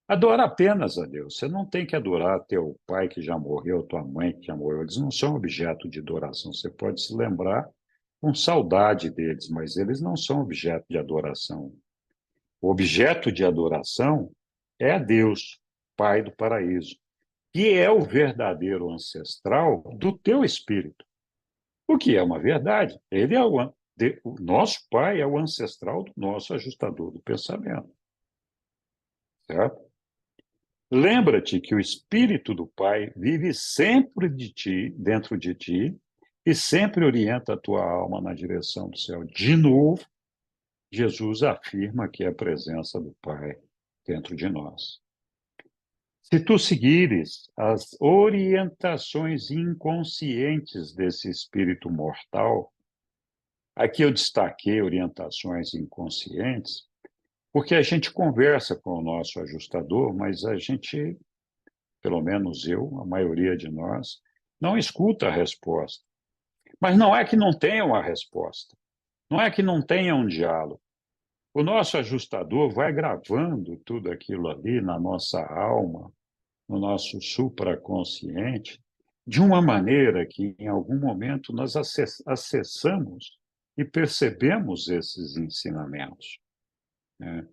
adora apenas a Deus. Você não tem que adorar teu pai que já morreu, tua mãe que já morreu. Eles não são objeto de adoração. Você pode se lembrar com saudade deles, mas eles não são objeto de adoração. O objeto de adoração é a Deus, Pai do paraíso, que é o verdadeiro ancestral do teu espírito. O que é uma verdade. Ele é o nosso Pai é o ancestral do nosso ajustador do pensamento. Certo? Lembra-te que o Espírito do Pai vive sempre de ti, dentro de ti, e sempre orienta a tua alma na direção do céu. De novo, Jesus afirma que é a presença do Pai dentro de nós. Se tu seguires as orientações inconscientes desse espírito mortal, aqui eu destaquei orientações inconscientes, porque a gente conversa com o nosso ajustador, mas a gente, pelo menos eu, a maioria de nós, não escuta a resposta. Mas não é que não tenha uma resposta, não é que não tenha um diálogo. O nosso ajustador vai gravando tudo aquilo ali na nossa alma, no nosso supraconsciente, de uma maneira que, em algum momento, nós acessamos e percebemos esses ensinamentos, né?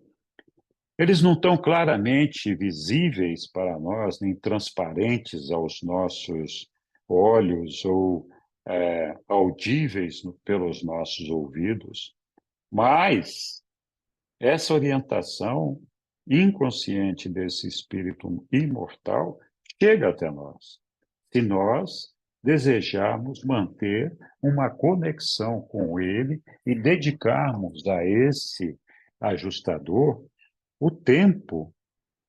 Eles não estão claramente visíveis para nós, nem transparentes aos nossos olhos ou audíveis pelos nossos ouvidos, mas essa orientação inconsciente desse espírito imortal chega até nós. Se nós desejarmos manter uma conexão com ele e dedicarmos a esse ajustador o tempo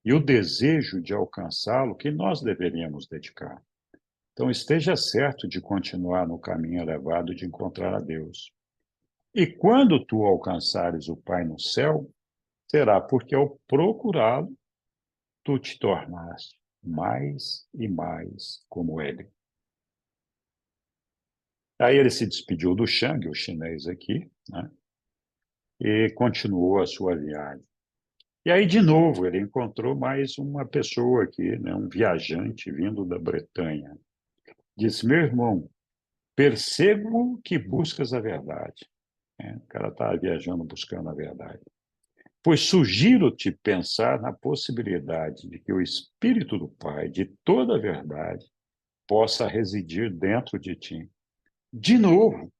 e o desejo de alcançá-lo que nós deveríamos dedicar. Então, esteja certo de continuar no caminho elevado de encontrar a Deus. E quando tu alcançares o Pai no céu, será porque ao procurá-lo, tu te tornaste mais e mais como ele. Aí ele se despediu do Shang, o chinês aqui, né? E continuou a sua viagem. E aí, de novo, ele encontrou mais uma pessoa aqui, né? Um viajante vindo da Bretanha. Disse, meu irmão, percebo que buscas a verdade. O cara estava viajando buscando a verdade. Pois sugiro-te pensar na possibilidade de que o Espírito do Pai, de toda a verdade, possa residir dentro de ti. De novo,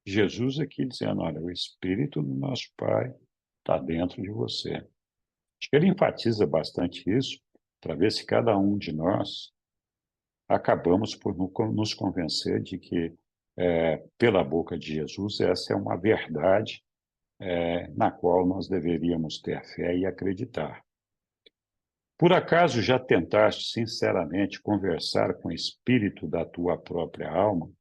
Jesus aqui dizendo, olha, o Espírito do nosso Pai está dentro de você. Acho que ele enfatiza bastante isso, para ver se cada um de nós acabamos por nos convencer de que, pela boca de Jesus, essa é uma verdade na qual nós deveríamos ter fé e acreditar. Por acaso já tentaste sinceramente conversar com o espírito da tua própria alma?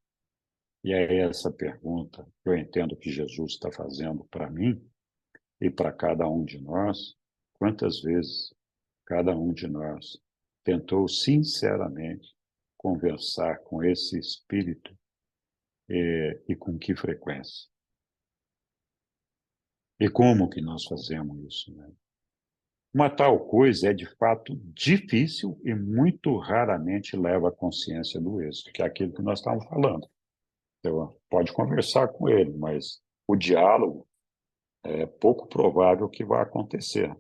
E é essa pergunta que eu entendo que Jesus está fazendo para mim e para cada um de nós. Quantas vezes cada um de nós tentou sinceramente conversar com esse espírito e com que frequência? E como que nós fazemos isso, né? Uma tal coisa é, de fato, difícil e muito raramente leva à consciência do êxito, que é aquilo que nós estávamos falando. Então, pode conversar com ele, mas o diálogo é pouco provável que vá acontecer.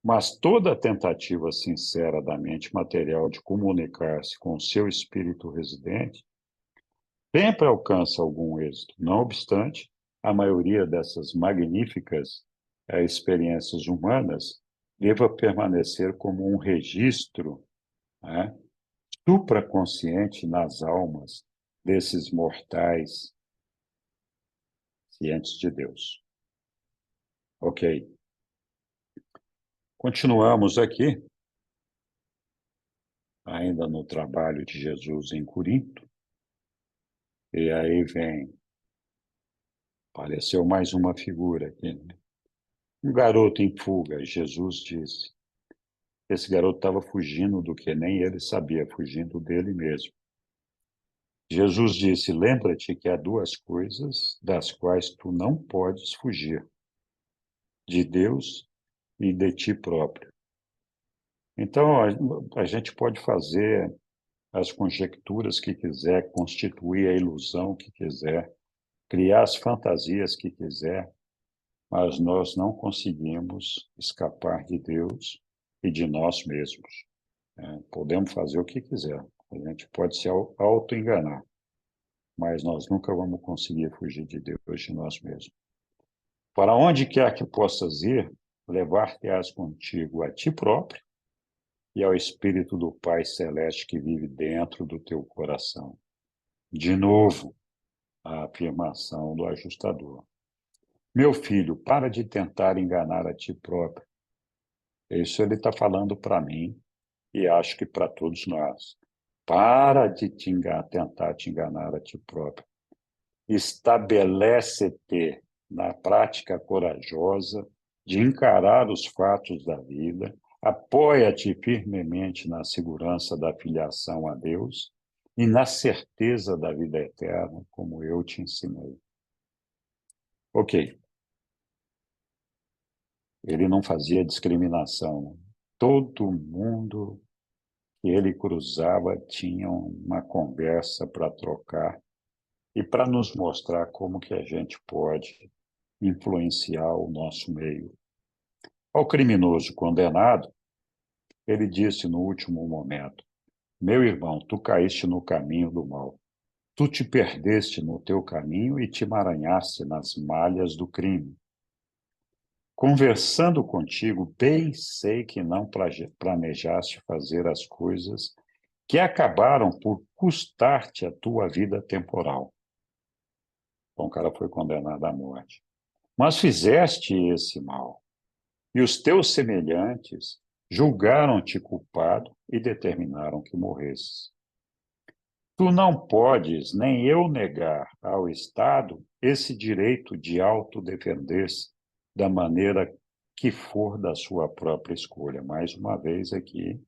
Mas toda tentativa sincera da mente material de comunicar-se com o seu espírito residente sempre alcança algum êxito. Não obstante, a maioria dessas magníficas experiências humanas deva permanecer como um registro, né, supraconsciente nas almas desses mortais cientes de Deus. Ok. Continuamos aqui, ainda no trabalho de Jesus em Corinto, e aí apareceu mais uma figura aqui, né? Um garoto em fuga, Jesus disse. Esse garoto estava fugindo do que nem ele sabia, fugindo dele mesmo. Jesus disse, lembra-te que há duas coisas das quais tu não podes fugir, de Deus e de ti próprio. Então, a gente pode fazer as conjecturas que quiser, constituir a ilusão que quiser, criar as fantasias que quiser, mas nós não conseguimos escapar de Deus e de nós mesmos. Podemos fazer o que quiser, a gente pode se auto-enganar, mas nós nunca vamos conseguir fugir de Deus e de nós mesmos. Para onde quer que possas ir, levar-te-ás contigo a ti próprio e ao Espírito do Pai Celeste que vive dentro do teu coração. De novo, a afirmação do ajustador. Meu filho, para de tentar enganar a ti próprio. Isso ele está falando para mim e acho que para todos nós. Para de tentar te enganar a ti próprio. Estabelece-te na prática corajosa de encarar os fatos da vida, apoia-te firmemente na segurança da filiação a Deus e na certeza da vida eterna, como eu te ensinei. Ok. Ele não fazia discriminação. Todo mundo que ele cruzava tinha uma conversa para trocar e para nos mostrar como que a gente pode influenciar o nosso meio. Ao criminoso condenado, ele disse no último momento, meu irmão, tu caíste no caminho do mal. Tu te perdeste no teu caminho e te emaranhaste nas malhas do crime. Conversando contigo, bem sei que não planejaste fazer as coisas que acabaram por custar-te a tua vida temporal. Então, o cara foi condenado à morte. Mas fizeste esse mal, e os teus semelhantes julgaram-te culpado e determinaram que morresses. Tu não podes, nem eu, negar ao Estado esse direito de autodefender-se da maneira que for da sua própria escolha. Mais uma vez aqui,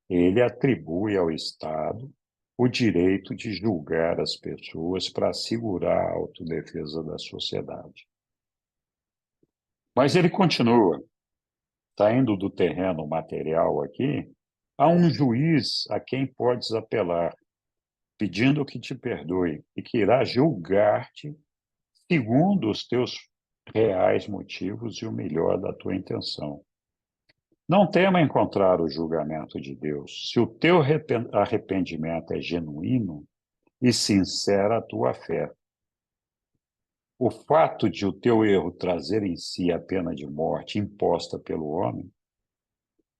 ele atribui ao Estado o direito de julgar as pessoas para assegurar a autodefesa da sociedade. Mas ele continua, saindo do terreno material aqui, há um juiz a quem podes apelar, pedindo que te perdoe e que irá julgar-te segundo os teus reais motivos e o melhor da tua intenção. Não tema encontrar o julgamento de Deus. Se o teu arrependimento é genuíno e sincera a tua fé, o fato de o teu erro trazer em si a pena de morte imposta pelo homem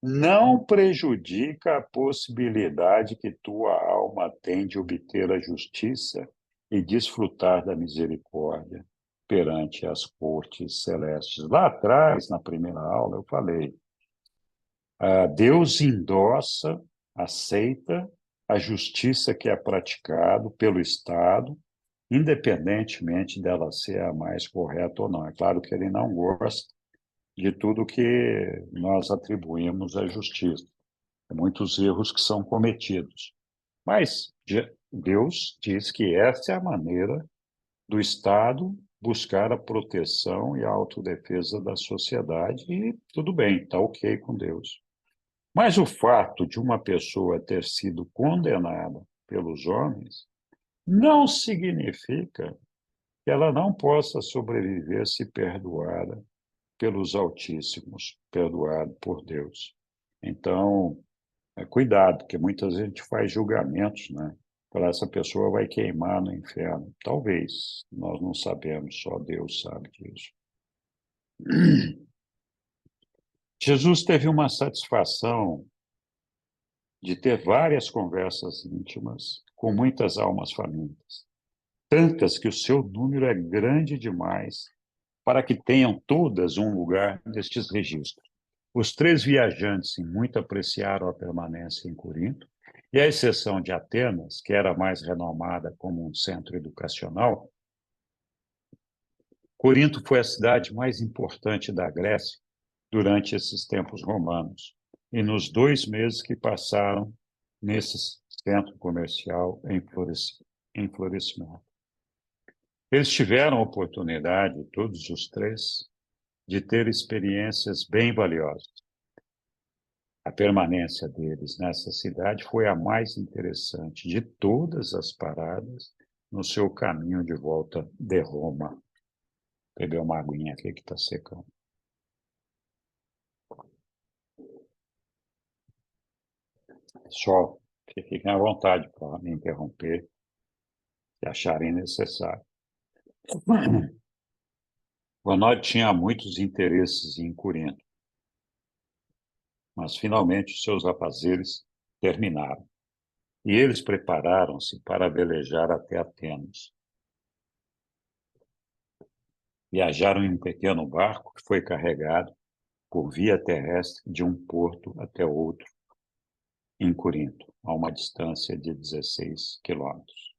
não prejudica a possibilidade que tua alma tem de obter a justiça e desfrutar da misericórdia perante as cortes celestes. Lá atrás, na primeira aula, eu falei, Deus endossa, aceita a justiça que é praticada pelo Estado, independentemente dela ser a mais correta ou não. É claro que ele não gosta de tudo que nós atribuímos à justiça. Muitos erros que são cometidos. Mas Deus diz que essa é a maneira do Estado buscar a proteção e a autodefesa da sociedade, e tudo bem, está ok com Deus. Mas o fato de uma pessoa ter sido condenada pelos homens não significa que ela não possa sobreviver se perdoada pelos Altíssimos, perdoado por Deus. Então, cuidado, porque muitas vezes a gente faz julgamentos, né? Para essa pessoa vai queimar no inferno. Talvez, nós não sabemos, só Deus sabe disso. Jesus teve uma satisfação de ter várias conversas íntimas com muitas almas famintas, tantas que o seu número é grande demais para que tenham todas um lugar nestes registros. Os 3 viajantes muito apreciaram a permanência em Corinto, e à exceção de Atenas, que era mais renomada como um centro educacional, Corinto foi a cidade mais importante da Grécia durante esses tempos romanos, e nos 2 meses que passaram nesse centro comercial em florescimento. em florescimento. Eles tiveram a oportunidade, todos os três, de ter experiências bem valiosas. A permanência deles nessa cidade foi a mais interessante de todas as paradas no seu caminho de volta de Roma. Beber uma aguinha aqui que está secando. Pessoal, fiquem à vontade para me interromper se acharem necessário. Ronaldo tinha muitos interesses em Corinto, mas finalmente os seus afazeres terminaram e eles prepararam-se para velejar até Atenas. Viajaram em um pequeno barco que foi carregado por via terrestre de um porto até outro em Corinto, a uma distância de 16 quilômetros.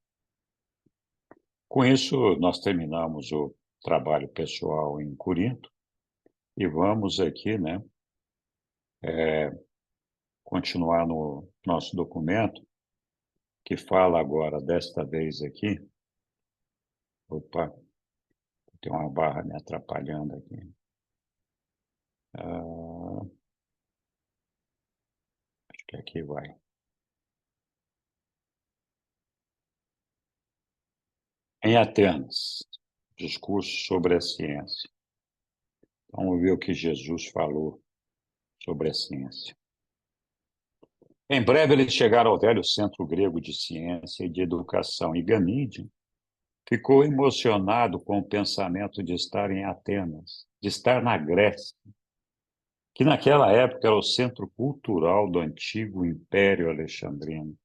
Com isso, nós terminamos o trabalho pessoal em Corinto e vamos aqui, né, continuar no nosso documento, que fala agora, desta vez aqui. Opa, tem uma barra me atrapalhando aqui. Acho que aqui vai. Em Atenas, discurso sobre a ciência. Vamos ver o que Jesus falou sobre a ciência. Em breve eles chegaram ao velho centro grego de ciência e de educação, e Ganídio ficou emocionado com o pensamento de estar em Atenas, de estar na Grécia, que naquela época era o centro cultural do antigo Império Alexandrino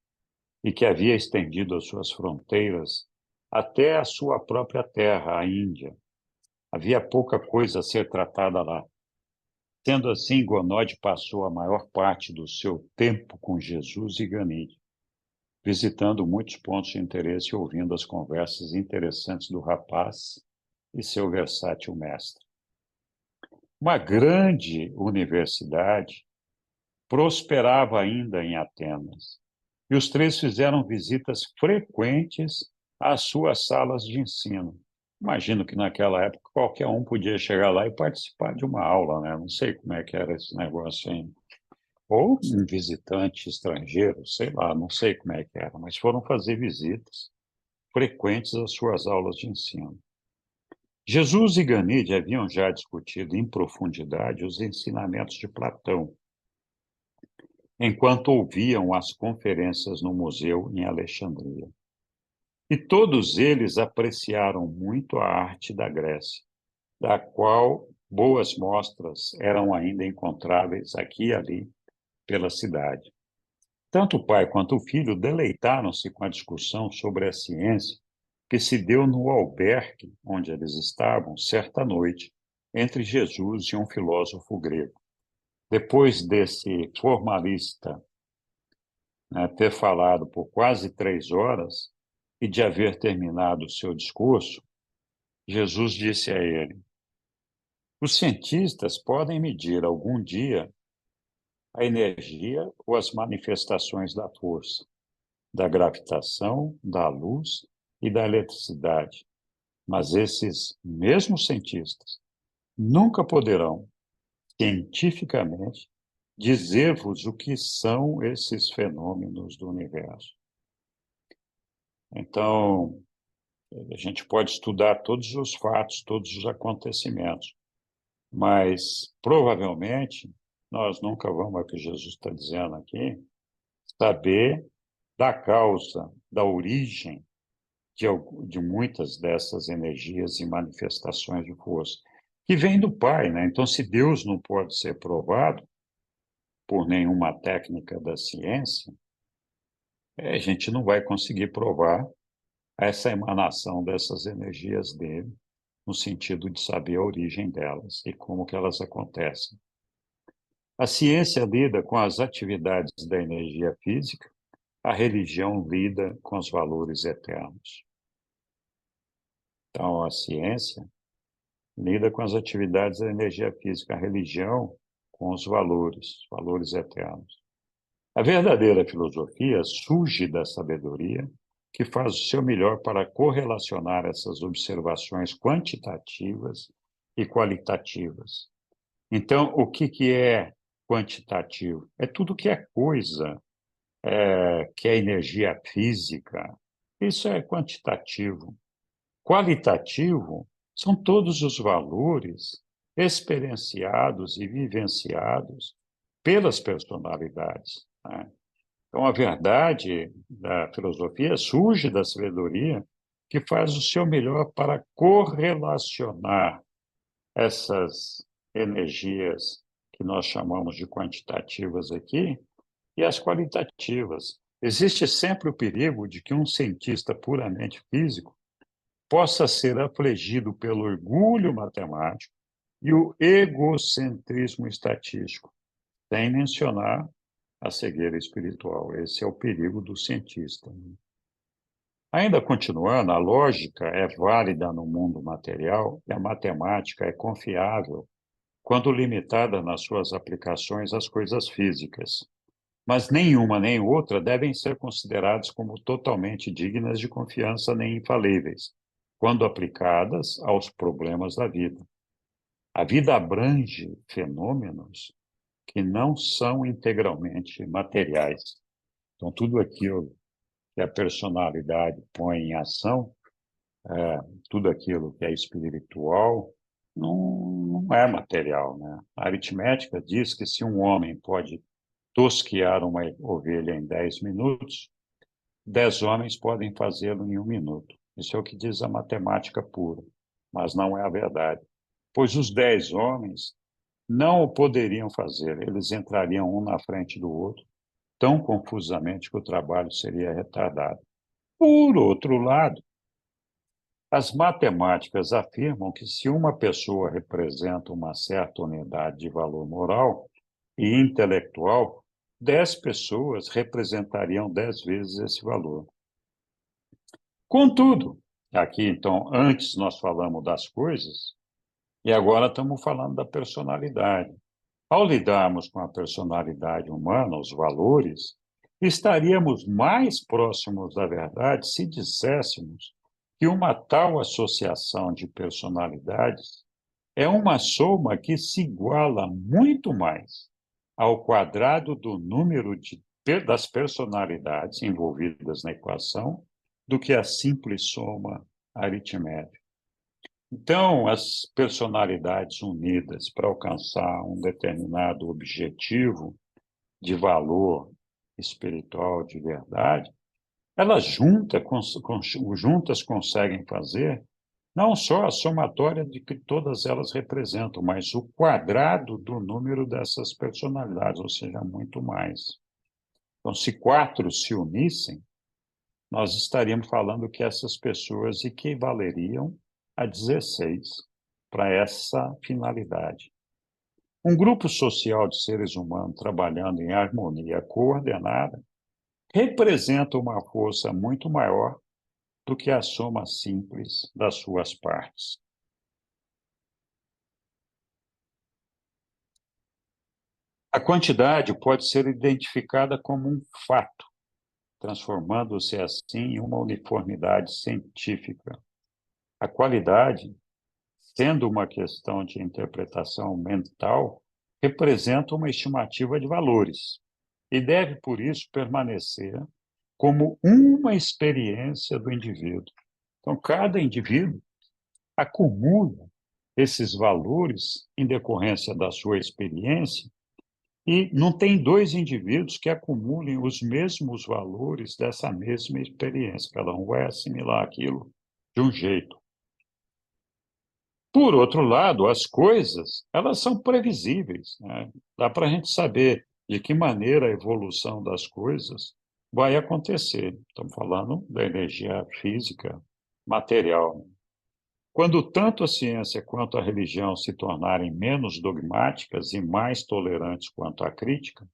e que havia estendido as suas fronteiras até a sua própria terra, a Índia. Havia pouca coisa a ser tratada lá. Sendo assim, Gonode passou a maior parte do seu tempo com Jesus e Ganídio, visitando muitos pontos de interesse e ouvindo as conversas interessantes do rapaz e seu versátil mestre. Uma grande universidade prosperava ainda em Atenas, e os três fizeram visitas frequentes às suas salas de ensino. Imagino que naquela época qualquer um podia chegar lá e participar de uma aula, né? Não sei como é que era esse negócio aí. Ou um visitante estrangeiro, sei lá, não sei como é que era, mas foram fazer visitas frequentes às suas aulas de ensino. Jesus e Ganídio haviam já discutido em profundidade os ensinamentos de Platão, enquanto ouviam as conferências no museu em Alexandria. E todos eles apreciaram muito a arte da Grécia, da qual boas mostras eram ainda encontráveis aqui e ali pela cidade. Tanto o pai quanto o filho deleitaram-se com a discussão sobre a ciência que se deu no albergue onde eles estavam certa noite, entre Jesus e um filósofo grego. Depois desse formalista, né, ter falado por quase 3 horas e de haver terminado o seu discurso, Jesus disse a ele: os cientistas podem medir algum dia a energia ou as manifestações da força, da gravitação, da luz e da eletricidade, mas esses mesmos cientistas nunca poderão, cientificamente, dizer-vos o que são esses fenômenos do universo. Então, a gente pode estudar todos os fatos, todos os acontecimentos, mas provavelmente nós nunca vamos, é o que Jesus está dizendo aqui, saber da causa, da origem de muitas dessas energias e manifestações de força, que vem do Pai, né? Então, se Deus não pode ser provado por nenhuma técnica da ciência, a gente não vai conseguir provar essa emanação dessas energias dele, no sentido de saber a origem delas e como que elas acontecem. A ciência lida com as atividades da energia física, a religião lida com os valores eternos. Então, a ciência lida com as atividades da energia física, a religião com os valores eternos. A verdadeira filosofia surge da sabedoria que faz o seu melhor para correlacionar essas observações quantitativas e qualitativas. Então, o que é quantitativo? É tudo que é coisa, que é energia física. Isso é quantitativo. Qualitativo são todos os valores experienciados e vivenciados pelas personalidades, né? Então, a verdade da filosofia surge da sabedoria que faz o seu melhor para correlacionar essas energias que nós chamamos de quantitativas aqui e as qualitativas. Existe sempre o perigo de que um cientista puramente físico possa ser afligido pelo orgulho matemático e o egocentrismo estatístico, sem mencionar a cegueira espiritual. Esse é o perigo do cientista. Ainda continuando, a lógica é válida no mundo material e a matemática é confiável quando limitada nas suas aplicações às coisas físicas. Mas nenhuma nem outra devem ser consideradas como totalmente dignas de confiança nem infalíveis, quando aplicadas aos problemas da vida. A vida abrange fenômenos que não são integralmente materiais. Então, tudo aquilo que a personalidade põe em ação, tudo aquilo que é espiritual, não é material, né? A aritmética diz que se um homem pode tosquiar uma ovelha em 10 minutos, 10 homens podem fazê-lo em 1 minuto. Isso é o que diz a matemática pura, mas não é a verdade. Pois os 10 homens não o poderiam fazer, eles entrariam um na frente do outro, tão confusamente que o trabalho seria retardado. Por outro lado, as matemáticas afirmam que se uma pessoa representa uma certa unidade de valor moral e intelectual, 10 pessoas representariam 10 vezes esse valor. Contudo, aqui então, antes nós falamos das coisas, e agora estamos falando da personalidade. Ao lidarmos com a personalidade humana, os valores, estaríamos mais próximos da verdade se disséssemos que uma tal associação de personalidades é uma soma que se iguala muito mais ao quadrado do número das personalidades envolvidas na equação do que a simples soma aritmética. Então, as personalidades unidas para alcançar um determinado objetivo de valor espiritual de verdade, elas juntas conseguem fazer não só a somatória de que todas elas representam, mas o quadrado do número dessas personalidades, ou seja, muito mais. Então, se 4 se unissem, nós estaríamos falando que essas pessoas equivaleriam a 16 para essa finalidade. Um grupo social de seres humanos trabalhando em harmonia coordenada representa uma força muito maior do que a soma simples das suas partes. A quantidade pode ser identificada como um fato, transformando-se assim em uma uniformidade científica. A qualidade, sendo uma questão de interpretação mental, representa uma estimativa de valores e deve, por isso, permanecer como uma experiência do indivíduo. Então, cada indivíduo acumula esses valores em decorrência da sua experiência e não tem 2 indivíduos que acumulem os mesmos valores dessa mesma experiência. Cada um vai assimilar aquilo de um jeito. Por outro lado, as coisas, elas são previsíveis, né? Dá para a gente saber de que maneira a evolução das coisas vai acontecer. Estamos falando da energia física, material. Quando tanto a ciência quanto a religião se tornarem menos dogmáticas e mais tolerantes quanto à crítica,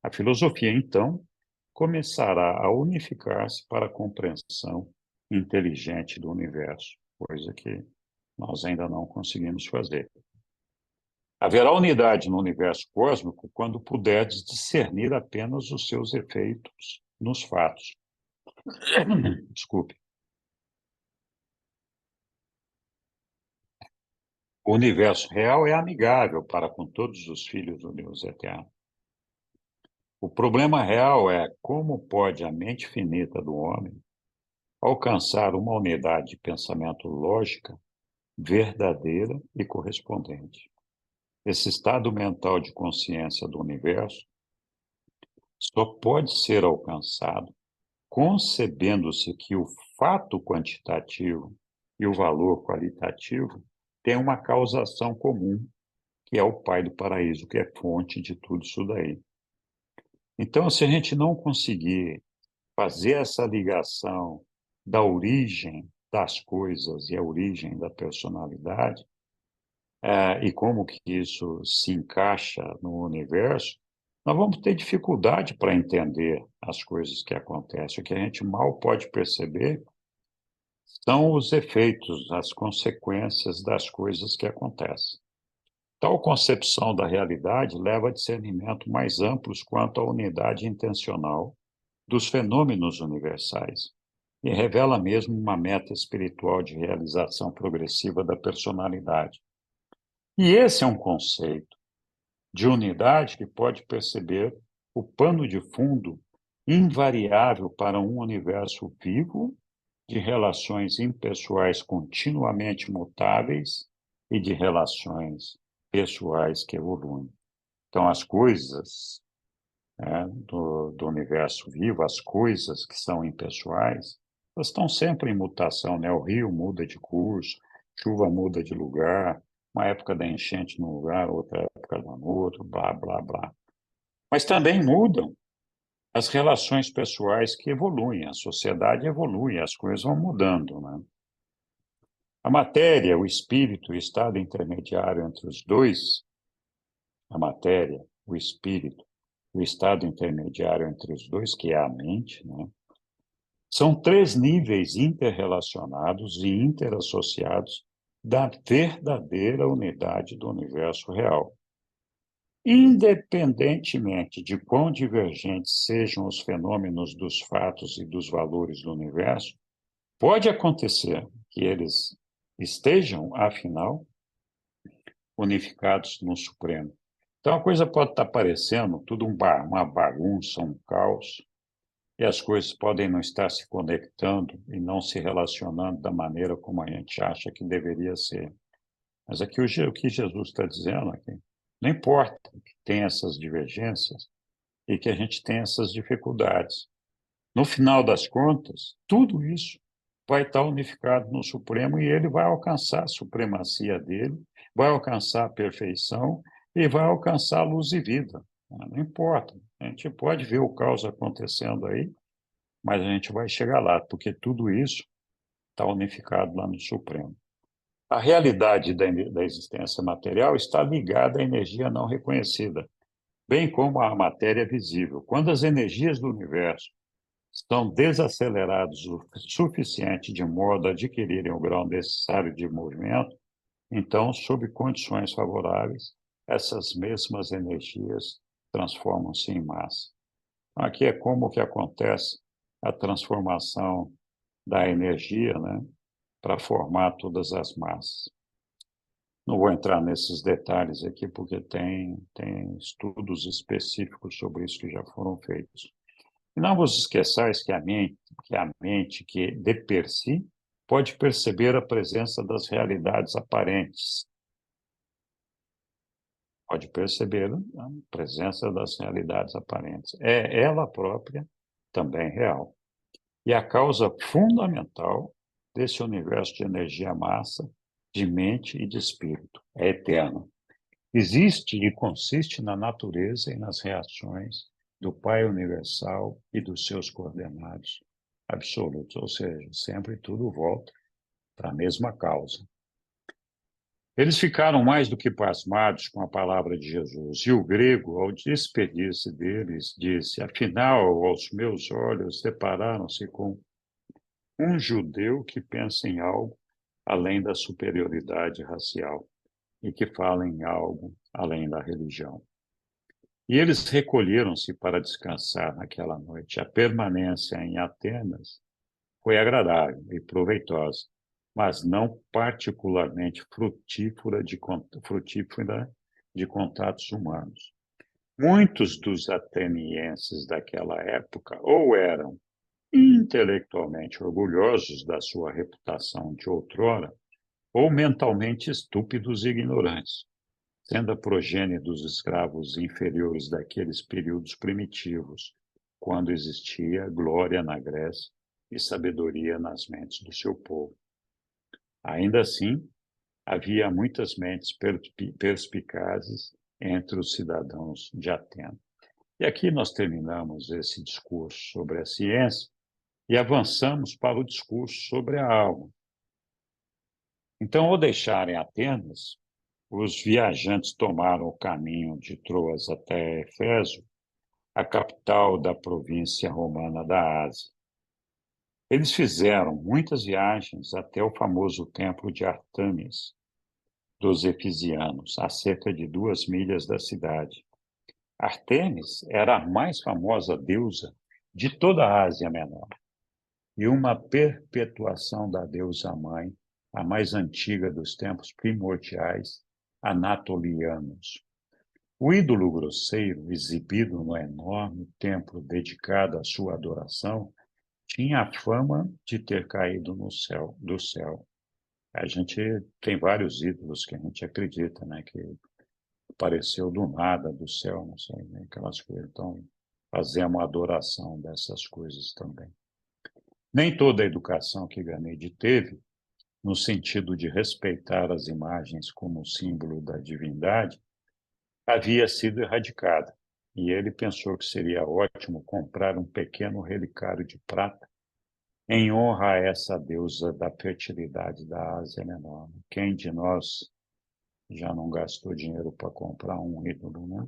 a filosofia, então, começará a unificar-se para a compreensão inteligente do universo, coisa que nós ainda não conseguimos fazer. Haverá unidade no universo cósmico quando puderdes discernir apenas os seus efeitos nos fatos. Desculpe. O universo real é amigável para com todos os filhos do Deus eterno. O problema real é como pode a mente finita do homem alcançar uma unidade de pensamento lógica, verdadeira e correspondente. Esse estado mental de consciência do universo só pode ser alcançado concebendo-se que o fato quantitativo e o valor qualitativo têm uma causação comum, que é o Pai do Paraíso, que é fonte de tudo isso daí. Então, se a gente não conseguir fazer essa ligação da origem das coisas e a origem da personalidade, e como que isso se encaixa no universo, nós vamos ter dificuldade para entender as coisas que acontecem. O que a gente mal pode perceber são os efeitos, as consequências das coisas que acontecem. Tal concepção da realidade leva a discernimentos mais amplos quanto à unidade intencional dos fenômenos universais e revela mesmo uma meta espiritual de realização progressiva da personalidade. E esse é um conceito de unidade que pode perceber o pano de fundo invariável para um universo vivo de relações impessoais continuamente mutáveis e de relações pessoais que evoluem. Então, as coisas do universo vivo, as coisas que são impessoais, elas estão sempre em mutação, né? O rio muda de curso, chuva muda de lugar, uma época da enchente num lugar, outra época no outro, blá, blá, blá. Mas também mudam as relações pessoais que evoluem, a sociedade evolui, as coisas vão mudando, né? A matéria, o espírito, o estado intermediário entre os dois, a matéria, o espírito, o estado intermediário entre os dois, que é a mente, né? São três níveis interrelacionados e interassociados da verdadeira unidade do universo real. Independentemente de quão divergentes sejam os fenômenos dos fatos e dos valores do universo, pode acontecer que eles estejam, afinal, unificados no Supremo. Então, a coisa pode estar parecendo tudo uma bagunça, um caos, e as coisas podem não estar se conectando e não se relacionando da maneira como a gente acha que deveria ser. Mas aqui o que Jesus está dizendo aqui, não importa que tenha essas divergências e que a gente tenha essas dificuldades. No final das contas, tudo isso vai estar unificado no Supremo e ele vai alcançar a supremacia dele, vai alcançar a perfeição e vai alcançar a luz e vida. Não importa, a gente pode ver o caos acontecendo aí, mas a gente vai chegar lá, porque tudo isso está unificado lá no Supremo. A realidade da existência material está ligada à energia não reconhecida, bem como à matéria visível. Quando as energias do universo estão desacelerados o suficiente de modo a adquirirem o grau necessário de movimento, então, sob condições favoráveis, essas mesmas energias transformam-se em massa. Aqui é como que acontece a transformação da energia, né, para formar todas as massas. Não vou entrar nesses detalhes aqui, porque tem estudos específicos sobre isso que já foram feitos. E não vos esqueçais que a mente que de per si pode perceber a presença das realidades aparentes. Pode perceber a presença das realidades aparentes. É ela própria também real. E a causa fundamental desse universo de energia-massa, de mente e de espírito. É eterno. Existe e consiste na natureza e nas reações do Pai Universal e dos seus coordenados absolutos, ou seja, sempre tudo volta para a mesma causa. Eles ficaram mais do que pasmados com a palavra de Jesus, e o grego, ao despedir-se deles, disse: afinal, aos meus olhos, depararam-se com um judeu que pensa em algo além da superioridade racial e que fala em algo além da religião. E eles recolheram-se para descansar naquela noite. A permanência em Atenas foi agradável e proveitosa, mas não particularmente frutífera de contatos humanos. Muitos dos atenienses daquela época ou eram intelectualmente orgulhosos da sua reputação de outrora, ou mentalmente estúpidos e ignorantes, sendo a progênie dos escravos inferiores daqueles períodos primitivos, quando existia glória na Grécia e sabedoria nas mentes do seu povo. Ainda assim, havia muitas mentes perspicazes entre os cidadãos de Atenas. E aqui nós terminamos esse discurso sobre a ciência e avançamos para o discurso sobre a alma. Então, ao deixarem Atenas, os viajantes tomaram o caminho de Troas até Éfeso, a capital da província romana da Ásia. Eles fizeram muitas viagens até o famoso templo de Ártemis dos Efesianos, a cerca de 2 milhas da cidade. Ártemis era a mais famosa deusa de toda a Ásia Menor e uma perpetuação da deusa-mãe, a mais antiga dos tempos primordiais anatolianos. O ídolo grosseiro, exibido no enorme templo dedicado à sua adoração, tinha a fama de ter caído do céu. A gente tem vários ídolos que a gente acredita, né, que apareceu do nada, do céu, não sei, né, aquelas coisas. Então, fazemos a adoração dessas coisas também. Nem toda a educação que Ganede teve, no sentido de respeitar as imagens como símbolo da divindade, havia sido erradicada, e ele pensou que seria ótimo comprar um pequeno relicário de prata em honra a essa deusa da fertilidade da Ásia Menor. Quem de nós já não gastou dinheiro para comprar um ídolo, né?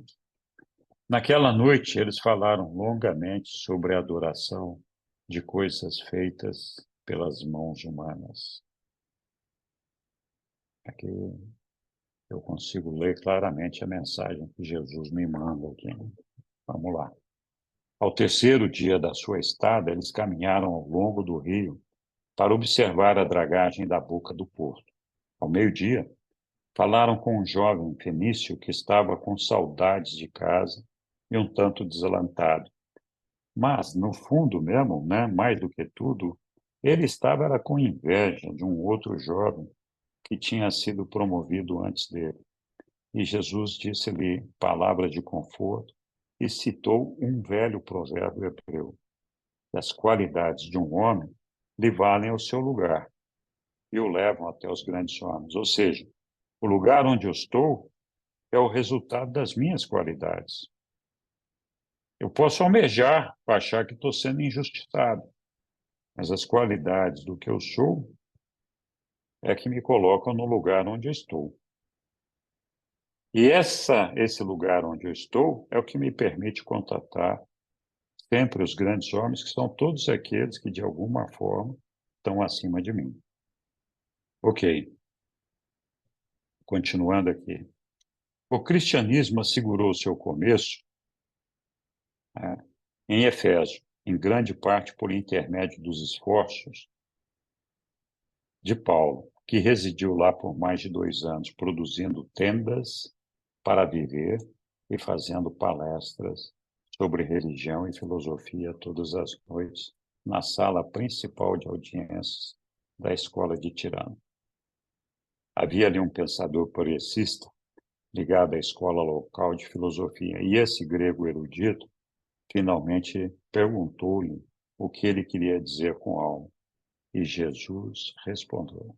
Naquela noite, eles falaram longamente sobre a adoração de coisas feitas pelas mãos humanas. Aqui eu consigo ler claramente a mensagem que Jesus me manda aqui. Vamos lá. Ao terceiro dia da sua estada, eles caminharam ao longo do rio para observar a dragagem da boca do porto. Ao meio-dia, falaram com um jovem fenício que estava com saudades de casa e um tanto desalentado. Mas, no fundo mesmo, né, mais do que tudo, ele estava com inveja de um outro jovem que tinha sido promovido antes dele. E Jesus disse-lhe palavras de conforto e citou um velho provérbio hebreu: as qualidades de um homem lhe valem o seu lugar e o levam até os grandes homens. Ou seja, o lugar onde eu estou é o resultado das minhas qualidades. Eu posso almejar para achar que estou sendo injustiçado, mas as qualidades do que eu sou é que me colocam no lugar onde eu estou. E esse lugar onde eu estou é o que me permite contatar sempre os grandes homens, que são todos aqueles que, de alguma forma, estão acima de mim. Ok. Continuando aqui. O cristianismo assegurou seu começo, né, em Éfeso, em grande parte por intermédio dos esforços de Paulo, que residiu lá por mais de 2 anos, produzindo tendas para viver e fazendo palestras sobre religião e filosofia todas as noites na sala principal de audiências da escola de Tirano. Havia ali um pensador progressista ligado à escola local de filosofia, e esse grego erudito finalmente perguntou-lhe o que ele queria dizer com alma, e Jesus respondeu: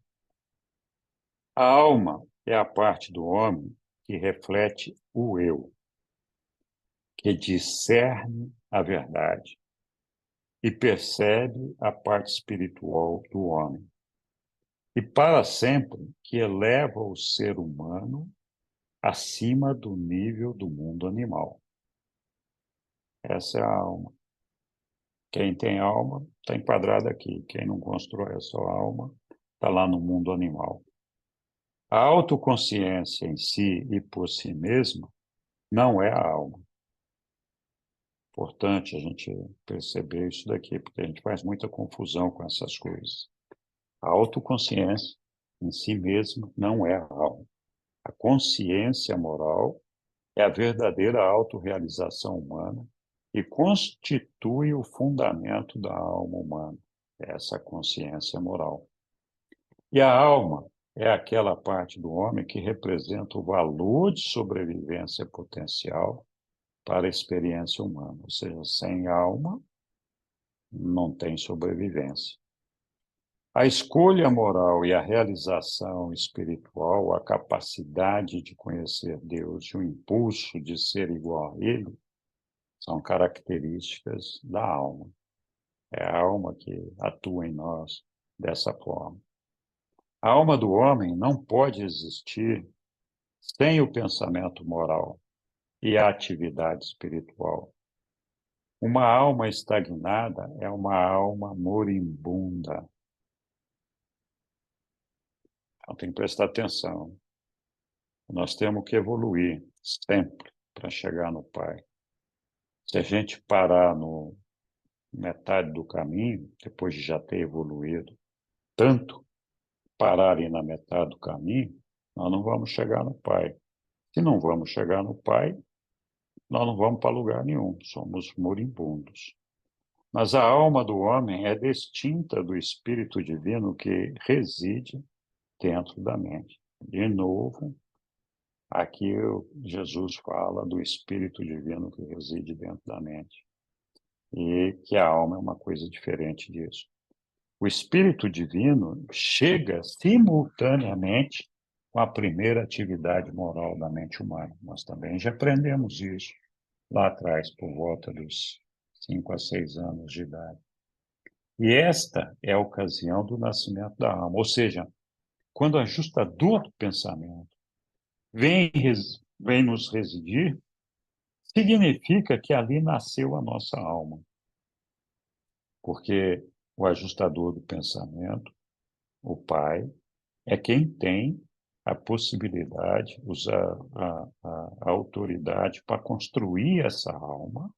a alma é a parte do homem que reflete o eu, que discerne a verdade e percebe a parte espiritual do homem, e para sempre que eleva o ser humano acima do nível do mundo animal. Essa é a alma. Quem tem alma está enquadrado aqui. Quem não constrói a sua alma está lá no mundo animal. A autoconsciência em si e por si mesma não é a alma. importante a gente perceber isso daqui, porque a gente faz muita confusão com essas coisas. A autoconsciência em si mesma não é a alma. A consciência moral é a verdadeira autorrealização humana e constitui o fundamento da alma humana, essa consciência moral. E a alma é aquela parte do homem que representa o valor de sobrevivência potencial para a experiência humana. Ou seja, sem alma, não tem sobrevivência. A escolha moral e a realização espiritual, a capacidade de conhecer Deus e o impulso de ser igual a Ele, são características da alma. É a alma que atua em nós dessa forma. A alma do homem não pode existir sem o pensamento moral e a atividade espiritual. Uma alma estagnada é uma alma moribunda. Então, tem que prestar atenção. Nós temos que evoluir sempre para chegar no Pai. Se a gente parar no metade do caminho, depois de já ter evoluído tanto, parar ali na metade do caminho, nós não vamos chegar no Pai. Se não vamos chegar no Pai, nós não vamos para lugar nenhum, somos moribundos. Mas a alma do homem é distinta do Espírito Divino que reside dentro da mente. De novo, aqui Jesus fala do Espírito Divino que reside dentro da mente. E que a alma é uma coisa diferente disso. O Espírito Divino chega simultaneamente com a primeira atividade moral da mente humana. Nós também já aprendemos isso lá atrás, por volta dos 5 a 6 anos de idade. E esta é a ocasião do nascimento da alma. Ou seja, quando a ajustador do pensamento vem nos residir, significa que ali nasceu a nossa alma. Porque o ajustador do pensamento, o Pai, é quem tem a possibilidade, usa a autoridade para construir essa alma,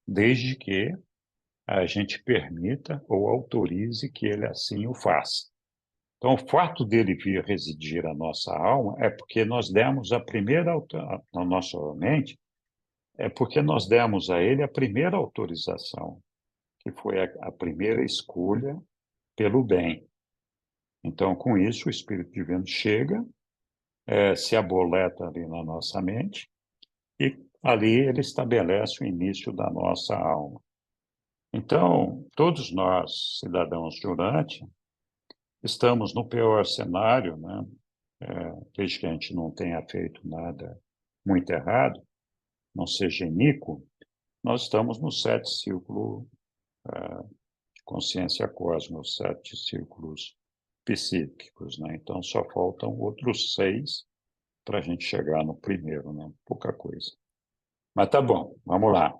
desde que a gente permita ou autorize que ele assim o faça. Então, o fato dele vir residir a nossa alma é porque nós demos a primeira, na nossa mente, é porque nós demos a ele a primeira autorização, que foi a primeira escolha pelo bem. Então, com isso, o Espírito Divino chega, se aboleta ali na nossa mente, e ali ele estabelece o início da nossa alma. Então, todos nós, cidadãos de Urântia, estamos no pior cenário, né? Desde que a gente não tenha feito nada muito errado, não seja iníquo, nós estamos no 7º círculo de consciência cósmica, os 7 círculos psíquicos, né? Então, só faltam outros 6 para a gente chegar no primeiro, né? Pouca coisa. Mas tá bom, vamos lá.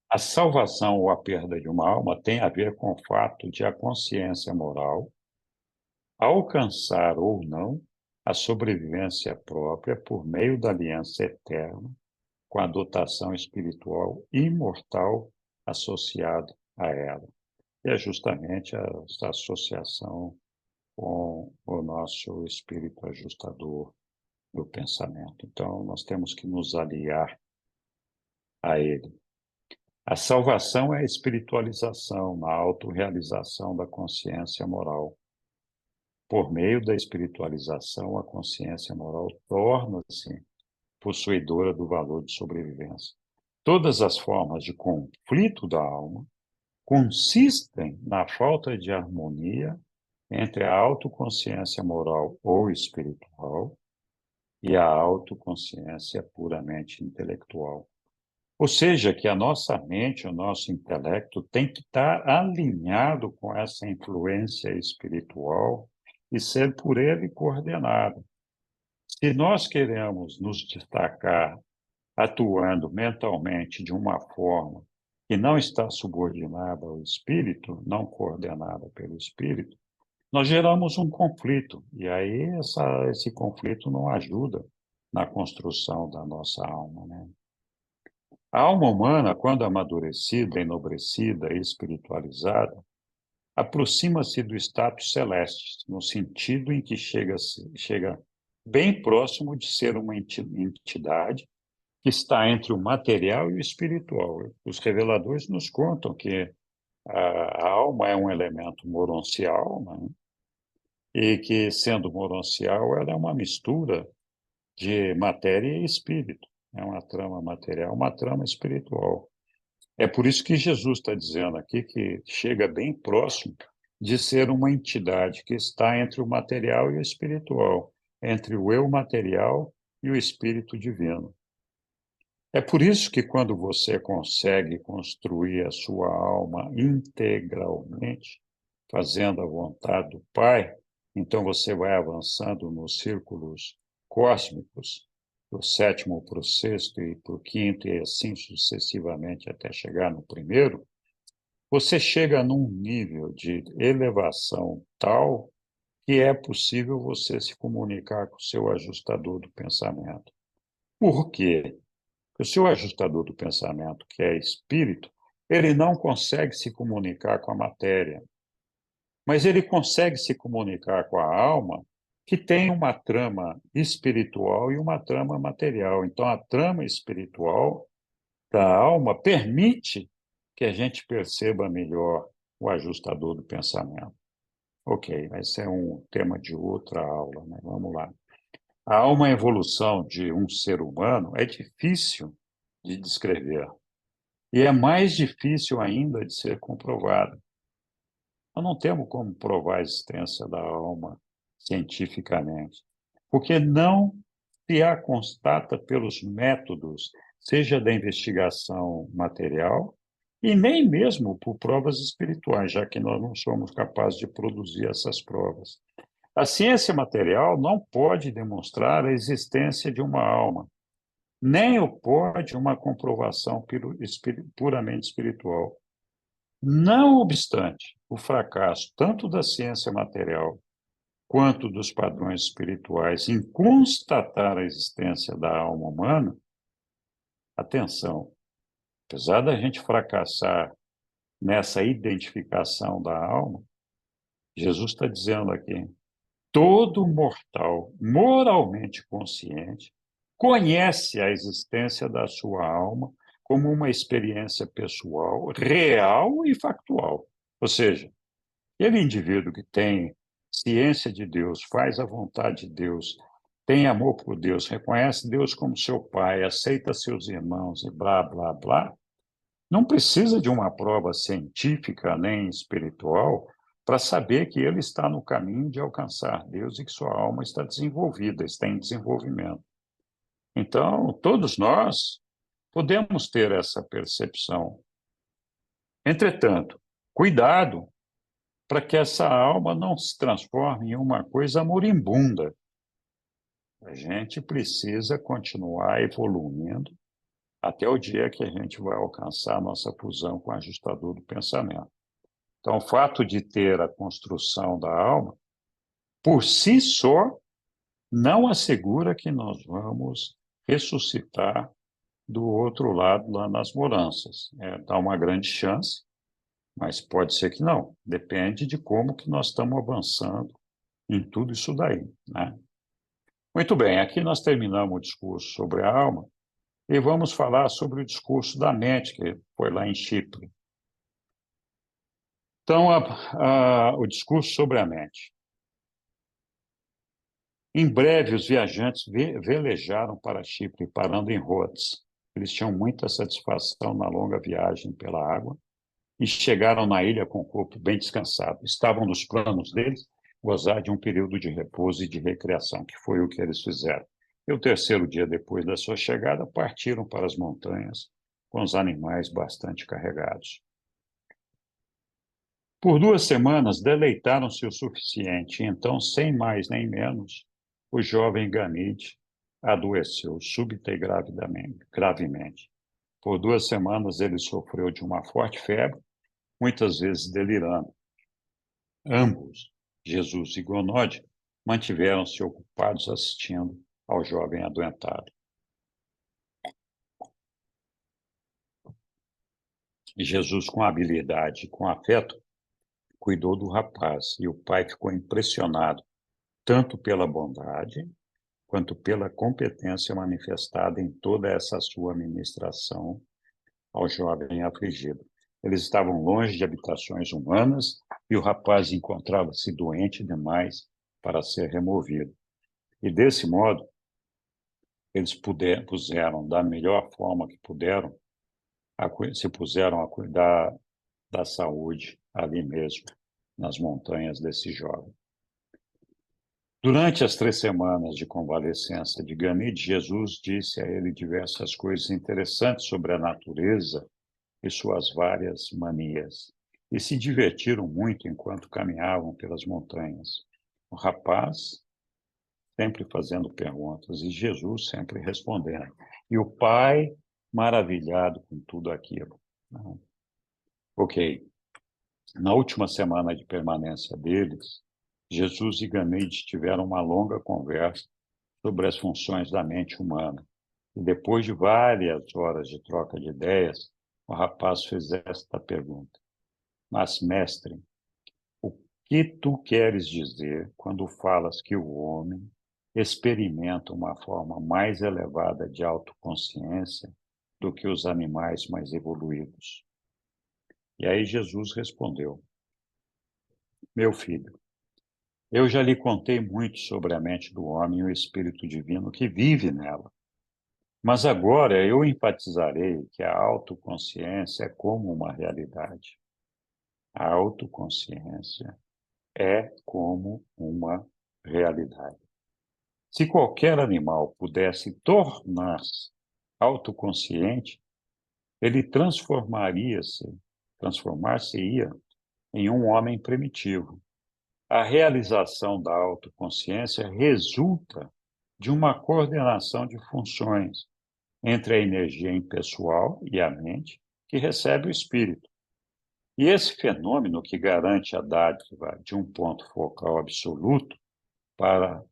A salvação ou a perda de uma alma tem a ver com o fato de a consciência moral alcançar ou não a sobrevivência própria por meio da aliança eterna com a dotação espiritual imortal associada a ela. E é justamente essa associação com o nosso espírito ajustador do pensamento. Então, nós temos que nos aliar a ele. A salvação é a espiritualização, a autorrealização da consciência moral. Por meio da espiritualização, a consciência moral torna-se possuidora do valor de sobrevivência. Todas as formas de conflito da alma consistem na falta de harmonia entre a autoconsciência moral ou espiritual e a autoconsciência puramente intelectual. Ou seja, que a nossa mente, o nosso intelecto tem que estar alinhado com essa influência espiritual e ser por ele coordenado. Se nós queremos nos destacar atuando mentalmente de uma forma que não está subordinada ao espírito, não coordenada pelo espírito, nós geramos um conflito. E aí esse conflito não ajuda na construção da nossa alma, né? A alma humana, quando amadurecida, enobrecida e espiritualizada, aproxima-se do status celeste, no sentido em que chega bem próximo de ser uma entidade que está entre o material e o espiritual. Os reveladores nos contam que a alma é um elemento moroncial, né? E que, sendo moroncial, ela é uma mistura de matéria e espírito. É uma trama material, uma trama espiritual. É por isso que Jesus está dizendo aqui que chega bem próximo de ser uma entidade que está entre o material e o espiritual, entre o eu material e o espírito divino. É por isso que quando você consegue construir a sua alma integralmente, fazendo a vontade do Pai, então você vai avançando nos círculos cósmicos, do sétimo para o sexto e para o quinto, e assim sucessivamente até chegar no primeiro, você chega num nível de elevação tal que é possível você se comunicar com o seu ajustador do pensamento. Por quê? Porque o seu ajustador do pensamento, que é espírito, ele não consegue se comunicar com a matéria, mas ele consegue se comunicar com a alma, que tem uma trama espiritual e uma trama material. Então, a trama espiritual da alma permite que a gente perceba melhor o ajustador do pensamento. Ok, esse é um tema de outra aula, né? Vamos lá. A alma evolução de um ser humano é difícil de descrever e é mais difícil ainda de ser comprovada. Nós não temos como provar a existência da alma cientificamente, porque não se a constata pelos métodos, seja da investigação material, e nem mesmo por provas espirituais, já que nós não somos capazes de produzir essas provas. A ciência material não pode demonstrar a existência de uma alma, nem o pode uma comprovação puramente espiritual. Não obstante, o fracasso tanto da ciência material quanto dos padrões espirituais em constatar a existência da alma humana, atenção, apesar da gente fracassar nessa identificação da alma, Jesus está dizendo aqui, todo mortal moralmente consciente conhece a existência da sua alma como uma experiência pessoal, real e factual. Ou seja, aquele indivíduo que tem ciência de Deus, faz a vontade de Deus, tem amor por Deus, reconhece Deus como seu pai, aceita seus irmãos e blá, blá, blá, não precisa de uma prova científica nem espiritual para saber que ele está no caminho de alcançar Deus e que sua alma está desenvolvida, está em desenvolvimento. Então, todos nós podemos ter essa percepção. Entretanto, cuidado para que essa alma não se transforme em uma coisa moribunda. A gente precisa continuar evoluindo até o dia que a gente vai alcançar a nossa fusão com o ajustador do pensamento. Então, o fato de ter a construção da alma, por si só, não assegura que nós vamos ressuscitar do outro lado, lá nas moranças. Dá uma grande chance, mas pode ser que não. Depende de como que nós estamos avançando em tudo isso daí, né? Muito bem, aqui nós terminamos o discurso sobre a alma e vamos falar sobre o discurso da mente, que foi lá em Chipre. Então, o discurso sobre a mente. Em breve, os viajantes velejaram para Chipre, parando em Rhodes. Eles tinham muita satisfação na longa viagem pela água e chegaram na ilha com o corpo bem descansado. Estavam nos planos deles gozar de um período de repouso e de recreação, que foi o que eles fizeram. E o terceiro dia depois da sua chegada, partiram para as montanhas com os animais bastante carregados. Por 2 semanas, deleitaram-se o suficiente, e então, sem mais nem menos, o jovem Ganide adoeceu súbita e gravemente. Por 2 semanas, ele sofreu de uma forte febre, muitas vezes delirando. Ambos, Jesus e Gonode, mantiveram-se ocupados assistindo ao jovem adoentado. E Jesus, com habilidade e com afeto, cuidou do rapaz, e o pai ficou impressionado tanto pela bondade quanto pela competência manifestada em toda essa sua ministração ao jovem afligido. Eles estavam longe de habitações humanas e o rapaz encontrava-se doente demais para ser removido. E, desse modo, eles puseram, da melhor forma que puderam, se puseram a cuidar da saúde ali mesmo, nas montanhas desse jovem. Durante as 3 semanas de convalescença de Ganide, Jesus disse a ele diversas coisas interessantes sobre a natureza e suas várias manias, e se divertiram muito enquanto caminhavam pelas montanhas. O rapaz sempre fazendo perguntas e Jesus sempre respondendo. E o pai maravilhado com tudo aquilo. Ok. Na última semana de permanência deles, Jesus e Ganide tiveram uma longa conversa sobre as funções da mente humana. E depois de várias horas de troca de ideias, o rapaz fez esta pergunta: Mas, mestre, o que tu queres dizer quando falas que o homem experimenta uma forma mais elevada de autoconsciência do que os animais mais evoluídos? E aí Jesus respondeu: Meu filho, eu já lhe contei muito sobre a mente do homem e o espírito divino que vive nela. Mas agora eu enfatizarei que a autoconsciência é como uma realidade. A autoconsciência é como uma realidade. Se qualquer animal pudesse tornar-se autoconsciente, ele transformar-se-ia em um homem primitivo. A realização da autoconsciência resulta de uma coordenação de funções entre a energia impessoal e a mente, que recebe o espírito. E esse fenômeno que garante a dádiva de um ponto focal absoluto para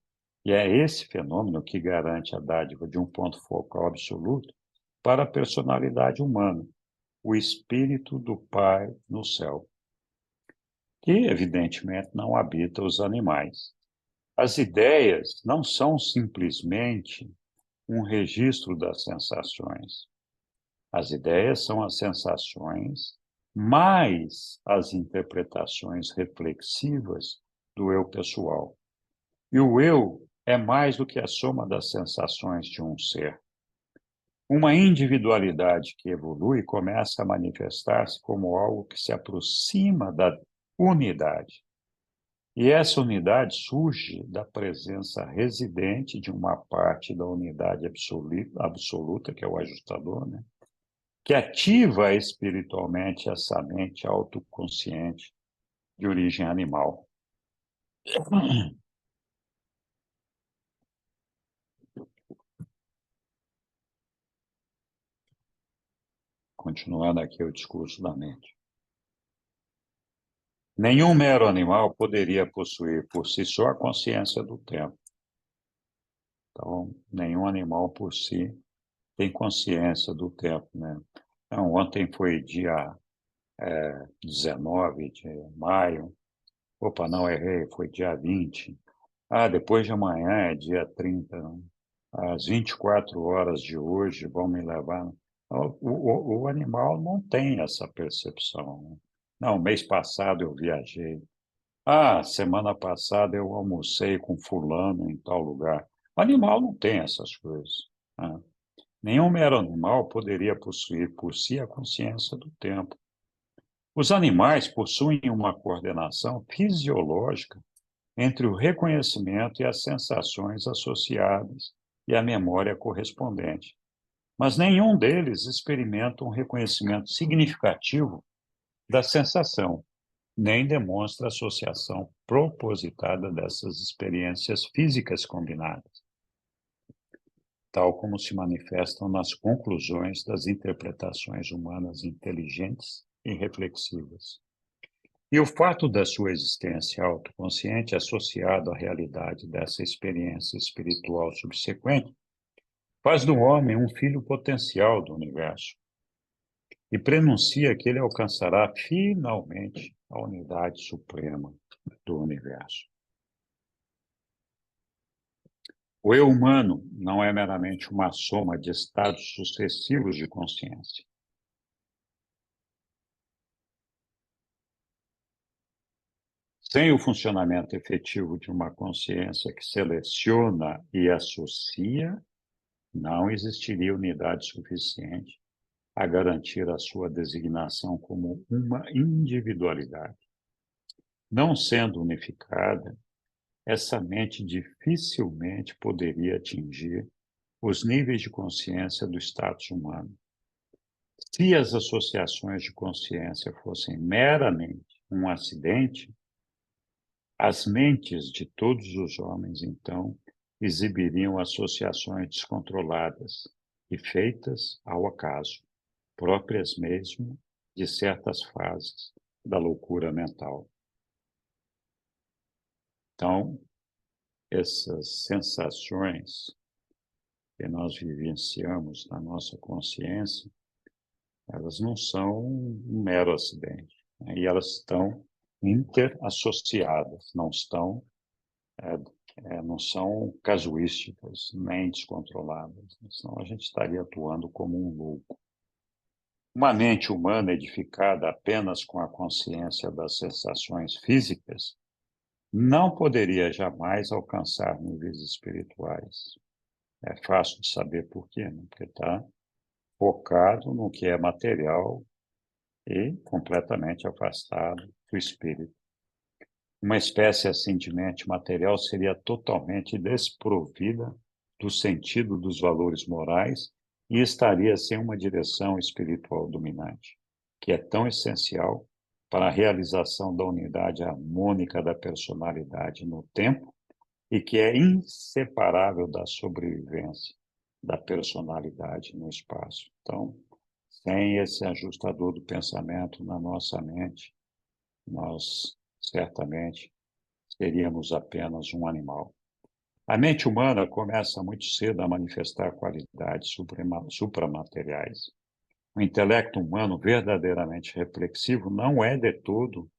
a personalidade humana, o espírito do Pai no céu, que evidentemente não habita os animais. As ideias não são simplesmente um registro das sensações. As ideias são as sensações mais as interpretações reflexivas do eu pessoal. E o eu é mais do que a soma das sensações de um ser. Uma individualidade que evolui começa a manifestar-se como algo que se aproxima da unidade. E essa unidade surge da presença residente de uma parte da unidade absoluta, que é o ajustador, né? Que ativa espiritualmente essa mente autoconsciente de origem animal. Continuando aqui o discurso da mente. Nenhum mero animal poderia possuir por si só a consciência do tempo. Então, nenhum animal por si tem consciência do tempo, né? Então, ontem foi dia 19 de maio. Opa, não, errei, foi dia 20. Depois de amanhã é dia 30. Né? As 24 horas de hoje vão me levar... O animal não tem essa percepção. Né? Não, mês passado eu viajei. Semana passada eu almocei com fulano em tal lugar. O animal não tem essas coisas. Né? Nenhum mero animal poderia possuir por si a consciência do tempo. Os animais possuem uma coordenação fisiológica entre o reconhecimento e as sensações associadas e a memória correspondente. Mas nenhum deles experimenta um reconhecimento significativo da sensação, nem demonstra associação propositada dessas experiências físicas combinadas, tal como se manifestam nas conclusões das interpretações humanas inteligentes e reflexivas. E o fato da sua existência autoconsciente associado à realidade dessa experiência espiritual subsequente faz do homem um filho potencial do universo. e prenuncia que ele alcançará finalmente a unidade suprema do universo. O eu humano não é meramente uma soma de estados sucessivos de consciência. Sem o funcionamento efetivo de uma consciência que seleciona e associa, não existiria unidade suficiente a garantir a sua designação como uma individualidade. Não sendo unificada, essa mente dificilmente poderia atingir os níveis de consciência do status humano. Se as associações de consciência fossem meramente um acidente, as mentes de todos os homens, então, exibiriam associações descontroladas e feitas ao acaso, próprias mesmo de certas fases da loucura mental. Então, essas sensações que nós vivenciamos na nossa consciência, elas não são um mero acidente, né? E elas estão interassociadas, não são casuísticas, nem descontroladas, senão a gente estaria atuando como um louco. Uma mente humana edificada apenas com a consciência das sensações físicas não poderia jamais alcançar níveis espirituais. É fácil de saber por quê, né? Porque está focado no que é material e completamente afastado do espírito. Uma espécie assim de mente material seria totalmente desprovida do sentido dos valores morais e estaria sem uma direção espiritual dominante, que é tão essencial para a realização da unidade harmônica da personalidade no tempo e que é inseparável da sobrevivência da personalidade no espaço. Então, sem esse ajustador do pensamento na nossa mente, nós certamente seríamos apenas um animal. A mente humana começa muito cedo a manifestar qualidades supramateriais. O intelecto humano verdadeiramente reflexivo não é de todo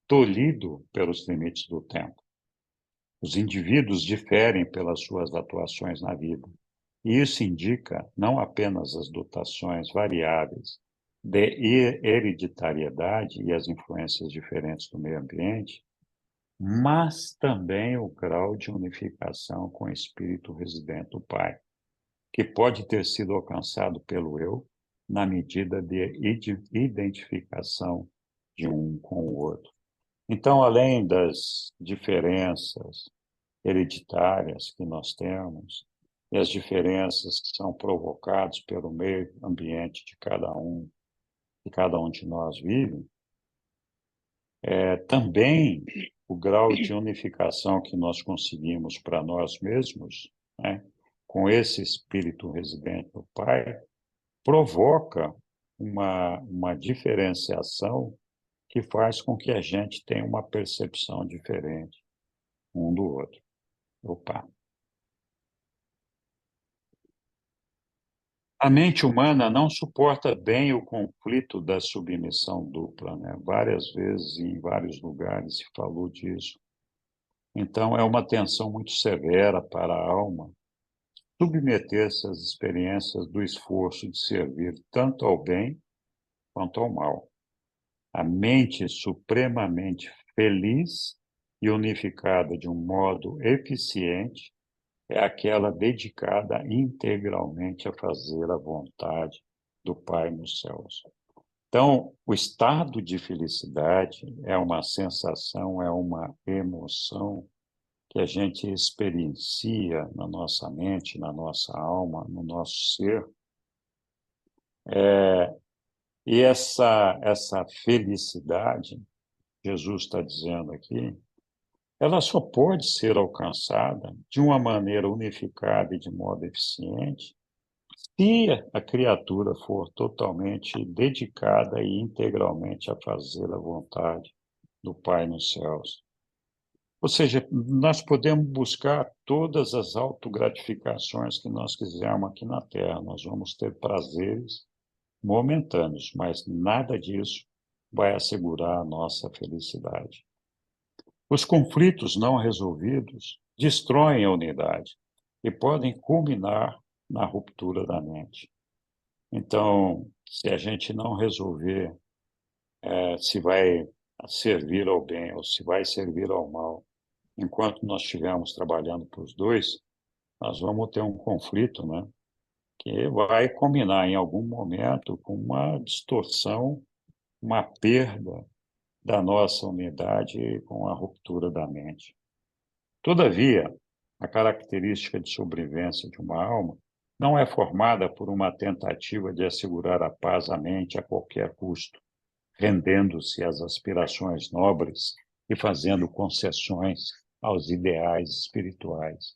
tolhido pelos limites do tempo. Os indivíduos diferem pelas suas atuações na vida, e isso indica não apenas as dotações variáveis de hereditariedade e as influências diferentes do meio ambiente, mas também o grau de unificação com o espírito residente do Pai, que pode ter sido alcançado pelo eu na medida de identificação de um com o outro. Então, além das diferenças hereditárias que nós temos e as diferenças que são provocadas pelo meio ambiente de cada um de nós vive, também o grau de unificação que nós conseguimos para nós mesmos, né, com esse espírito residente do Pai, provoca uma diferenciação que faz com que a gente tenha uma percepção diferente um do outro. Opa! A mente humana não suporta bem o conflito da submissão dupla, né? Várias vezes, em vários lugares, se falou disso. Então, é uma tensão muito severa para a alma submeter-se às experiências do esforço de servir tanto ao bem quanto ao mal. A mente supremamente feliz e unificada de um modo eficiente é aquela dedicada integralmente a fazer a vontade do Pai nos céus. Então, o estado de felicidade é uma sensação, é uma emoção que a gente experiencia na nossa mente, na nossa alma, no nosso ser. E essa felicidade, Jesus está dizendo aqui, ela só pode ser alcançada de uma maneira unificada e de modo eficiente se a criatura for totalmente dedicada e integralmente a fazer a vontade do Pai nos céus. Ou seja, nós podemos buscar todas as autogratificações que nós quisermos aqui na Terra. Nós vamos ter prazeres momentâneos, mas nada disso vai assegurar a nossa felicidade. Os conflitos não resolvidos destroem a unidade e podem culminar na ruptura da mente. Então, se a gente não resolver se vai servir ao bem ou se vai servir ao mal, enquanto nós estivermos trabalhando para os dois, nós vamos ter um conflito, né? Que vai combinar em algum momento com uma distorção, uma perda da nossa unidade e com a ruptura da mente. Todavia, a característica de sobrevivência de uma alma não é formada por uma tentativa de assegurar a paz à mente a qualquer custo, rendendo-se às aspirações nobres e fazendo concessões aos ideais espirituais.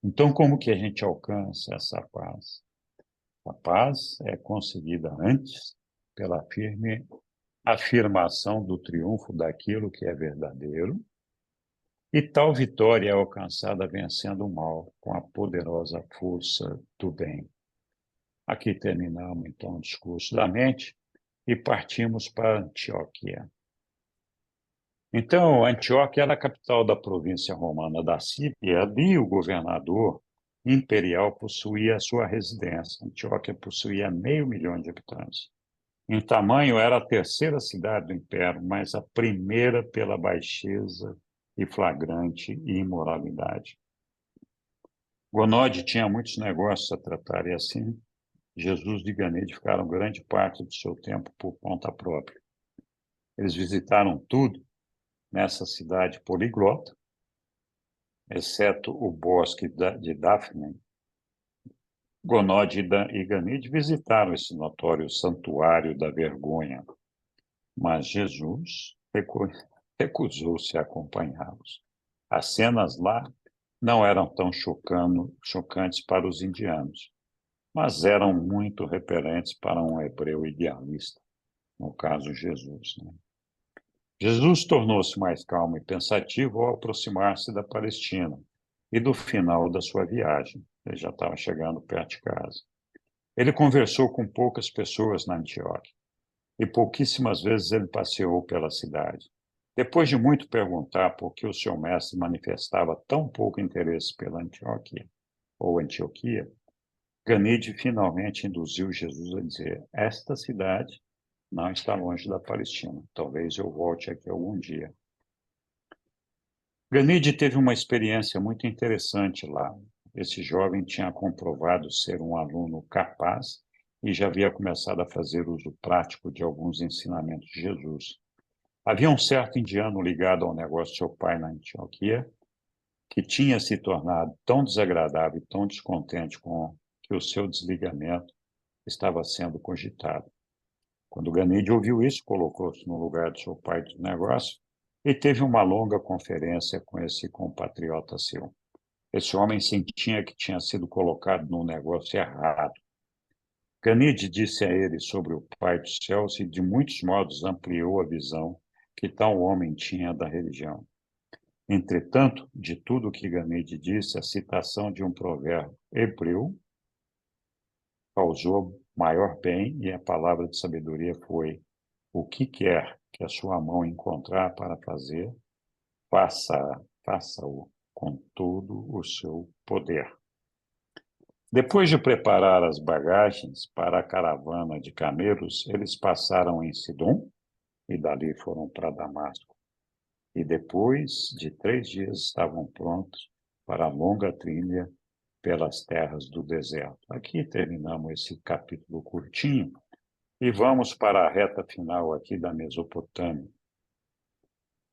Então, como que a gente alcança essa paz? A paz é conseguida antes pela firme afirmação do triunfo daquilo que é verdadeiro, e tal vitória é alcançada vencendo o mal com a poderosa força do bem. Aqui terminamos, então, o discurso da mente e partimos para Antioquia. Então, Antioquia era a capital da província romana da Síria. Ali o governador imperial possuía a sua residência. Antioquia possuía 500.000 de habitantes. Em tamanho, era a terceira cidade do império, mas a primeira pela baixeza e flagrante imoralidade. Gonode tinha muitos negócios a tratar, e assim, Jesus e Ganide ficaram grande parte do seu tempo por conta própria. Eles visitaram tudo nessa cidade poliglota, exceto o bosque de Daphne. Gonode e Ganide visitaram esse notório santuário da vergonha, mas Jesus recusou-se a acompanhá-los. As cenas lá não eram tão chocantes para os indianos, mas eram muito repelentes para um hebreu idealista, no caso Jesus, né? Jesus tornou-se mais calmo e pensativo ao aproximar-se da Palestina e do final da sua viagem. Ele já estava chegando perto de casa. Ele conversou com poucas pessoas na Antioquia e pouquíssimas vezes ele passeou pela cidade. Depois de muito perguntar por que o seu mestre manifestava tão pouco interesse pela Antioquia, Ganide finalmente induziu Jesus a dizer: esta cidade não está longe da Palestina. Talvez eu volte aqui algum dia. Ganide teve uma experiência muito interessante lá. Esse jovem tinha comprovado ser um aluno capaz e já havia começado a fazer uso prático de alguns ensinamentos de Jesus. Havia um certo indiano ligado ao negócio de seu pai na Antioquia, que tinha se tornado tão desagradável e tão descontente com que o seu desligamento estava sendo cogitado. Quando Ganide ouviu isso, colocou-se no lugar de seu pai de negócio e teve uma longa conferência com esse compatriota seu. Esse homem sentia que tinha sido colocado no negócio errado. Ganide disse a ele sobre o Pai dos céus e, de muitos modos, ampliou a visão que tal homem tinha da religião. Entretanto, de tudo o que Ganide disse, a citação de um provérbio hebreu causou maior bem, e a palavra de sabedoria foi: o que quer que a sua mão encontrar para fazer, faça-o com todo o seu poder. Depois de preparar as bagagens para a caravana de camelos, eles passaram em Sidom e dali foram para Damasco. E depois de 3 dias estavam prontos para a longa trilha pelas terras do deserto. Aqui terminamos esse capítulo curtinho e vamos para a reta final aqui da Mesopotâmia.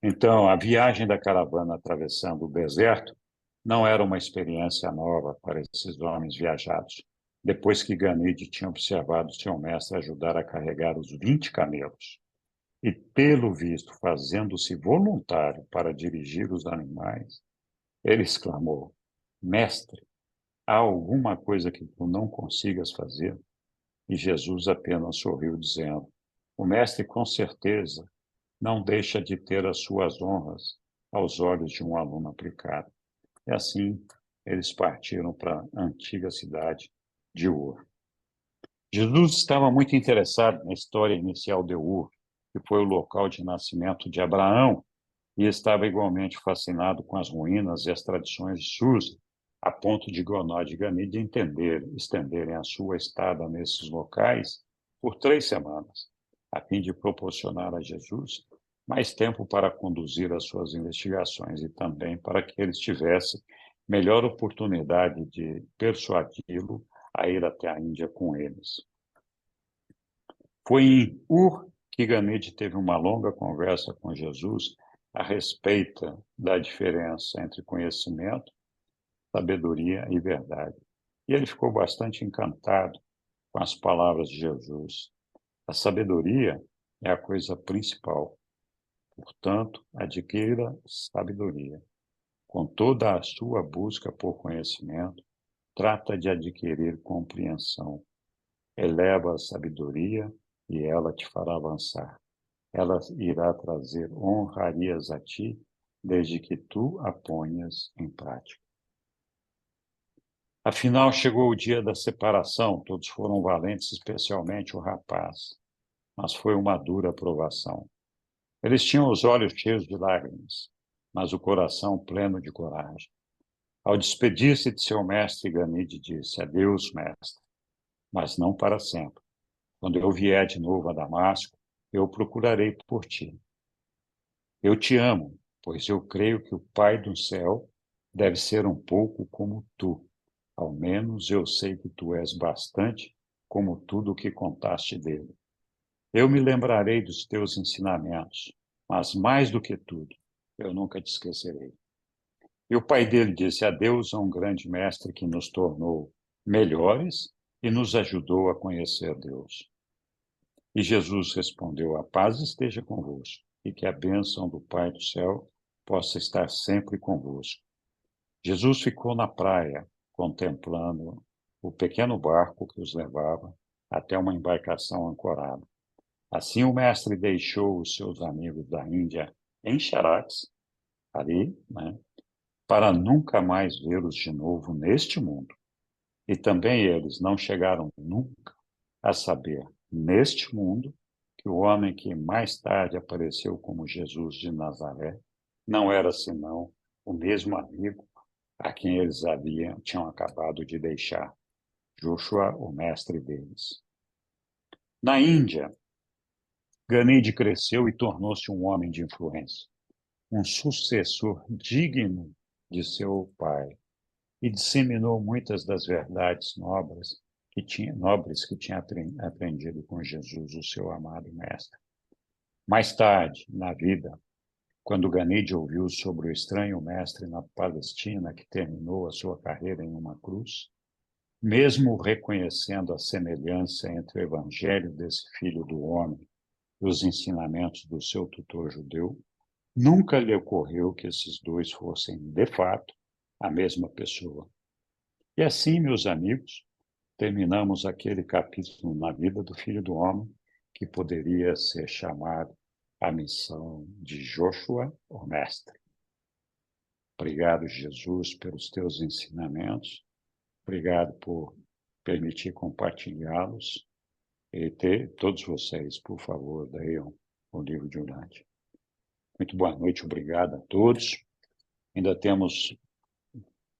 Então, a viagem da caravana atravessando o deserto não era uma experiência nova para esses homens viajados, depois que Ganide tinha observado seu mestre ajudar a carregar os 20 camelos. E, pelo visto, fazendo-se voluntário para dirigir os animais, ele exclamou: mestre, há alguma coisa que tu não consigas fazer? E Jesus apenas sorriu, dizendo: o mestre, com certeza, não deixa de ter as suas honras aos olhos de um aluno aplicado. E assim, eles partiram para a antiga cidade de Ur. Jesus estava muito interessado na história inicial de Ur, que foi o local de nascimento de Abraão, e estava igualmente fascinado com as ruínas e as tradições de Susa, a ponto de Gonod e Ganid estenderem a sua estada nesses locais por 3 semanas, a fim de proporcionar a Jesus mais tempo para conduzir as suas investigações e também para que ele tivesse melhor oportunidade de persuadi-lo a ir até a Índia com eles. Foi em Ur que Ganid teve uma longa conversa com Jesus a respeito da diferença entre conhecimento, sabedoria e verdade. E ele ficou bastante encantado com as palavras de Jesus. A sabedoria é a coisa principal. Portanto, adquira sabedoria. Com toda a sua busca por conhecimento, trata de adquirir compreensão. Eleva a sabedoria e ela te fará avançar. Ela irá trazer honrarias a ti, desde que tu a ponhas em prática. Afinal, chegou o dia da separação, todos foram valentes, especialmente o rapaz, mas foi uma dura provação. Eles tinham os olhos cheios de lágrimas, mas o coração pleno de coragem. Ao despedir-se de seu mestre, Ganid disse: adeus, mestre, mas não para sempre. Quando eu vier de novo a Damasco, eu procurarei por ti. Eu te amo, pois eu creio que o Pai do céu deve ser um pouco como tu. Ao menos eu sei que tu és bastante como tudo o que contaste dele. Eu me lembrarei dos teus ensinamentos, mas mais do que tudo, eu nunca te esquecerei. E o pai dele disse adeus a um grande mestre que nos tornou melhores e nos ajudou a conhecer Deus. E Jesus respondeu: a paz esteja convosco e que a bênção do Pai do céu possa estar sempre convosco. Jesus ficou na praia, contemplando o pequeno barco que os levava até uma embarcação ancorada. Assim o mestre deixou os seus amigos da Índia em Charax, ali, para nunca mais vê-los de novo neste mundo. E também eles não chegaram nunca a saber, neste mundo, que o homem que mais tarde apareceu como Jesus de Nazaré não era senão o mesmo amigo a quem eles tinham acabado de deixar, Joshua, o mestre deles. Na Índia, Ganid cresceu e tornou-se um homem de influência, um sucessor digno de seu pai, e disseminou muitas das verdades nobres que tinha aprendido com Jesus, o seu amado mestre. Mais tarde, na vida, quando Ganid ouviu sobre o estranho mestre na Palestina que terminou a sua carreira em uma cruz, mesmo reconhecendo a semelhança entre o evangelho desse filho do homem e os ensinamentos do seu tutor judeu, nunca lhe ocorreu que esses dois fossem, de fato, a mesma pessoa. E assim, meus amigos, terminamos aquele capítulo na vida do Filho do Homem, que poderia ser chamado a missão de Joshua, o Mestre. Obrigado, Jesus, pelos teus ensinamentos. Obrigado por permitir compartilhá-los. E todos vocês, por favor, leiam o livro de Urântia. Muito boa noite, obrigado a todos. Ainda temos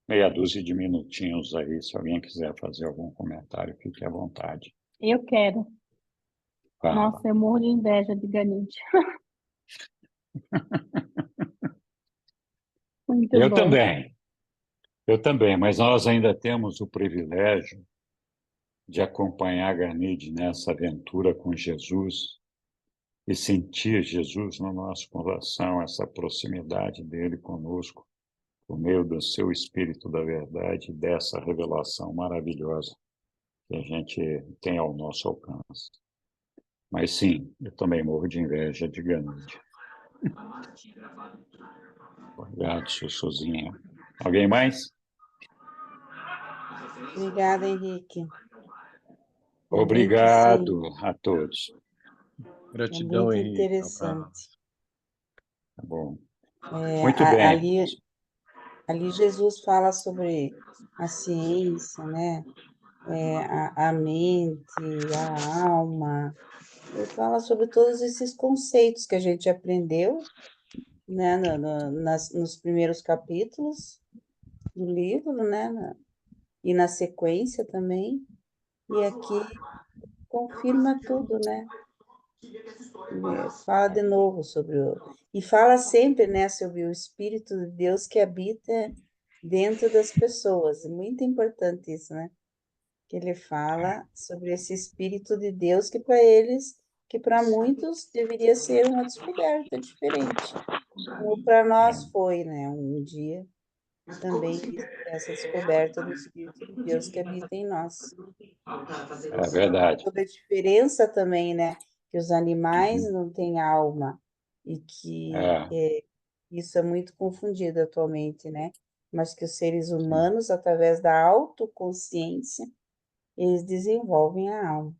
meia dúzia de minutinhos aí, se alguém quiser fazer algum comentário, fique à vontade. Eu quero. Fala. Nossa, eu morro de inveja de Ganid. Muito Eu bom. também, mas nós ainda temos o privilégio de acompanhar Ganid nessa aventura com Jesus e sentir Jesus no nosso coração, essa proximidade dele conosco, por meio do seu Espírito da Verdade, dessa revelação maravilhosa que a gente tem ao nosso alcance. Mas sim, eu também morro de inveja de Ganid. Obrigado, Sussuzinha. Alguém mais? Obrigada, Henrique. Obrigado a todos. É Gratidão, muito Henrique. interessante. Tá bom. É, Muito bem. ali Jesus fala sobre a ciência, né? a mente, a alma. Ele fala sobre todos esses conceitos que a gente aprendeu, né, nos primeiros capítulos do livro, né, e na sequência também. E aqui confirma tudo, né? Fala de novo sobre o... E fala sempre, né, sobre o Espírito de Deus que habita dentro das pessoas. É muito importante isso, né? Que ele fala sobre esse Espírito de Deus que para eles, que para muitos deveria ser uma descoberta diferente. Como para nós foi, né? Um dia também essa descoberta do Espírito de Deus que habita em nós. É verdade. Sobre a diferença também, né? Que os animais Uhum. não têm alma e que isso é muito confundido atualmente, né? Mas que os seres Sim, humanos, através da autoconsciência, eles desenvolvem a alma.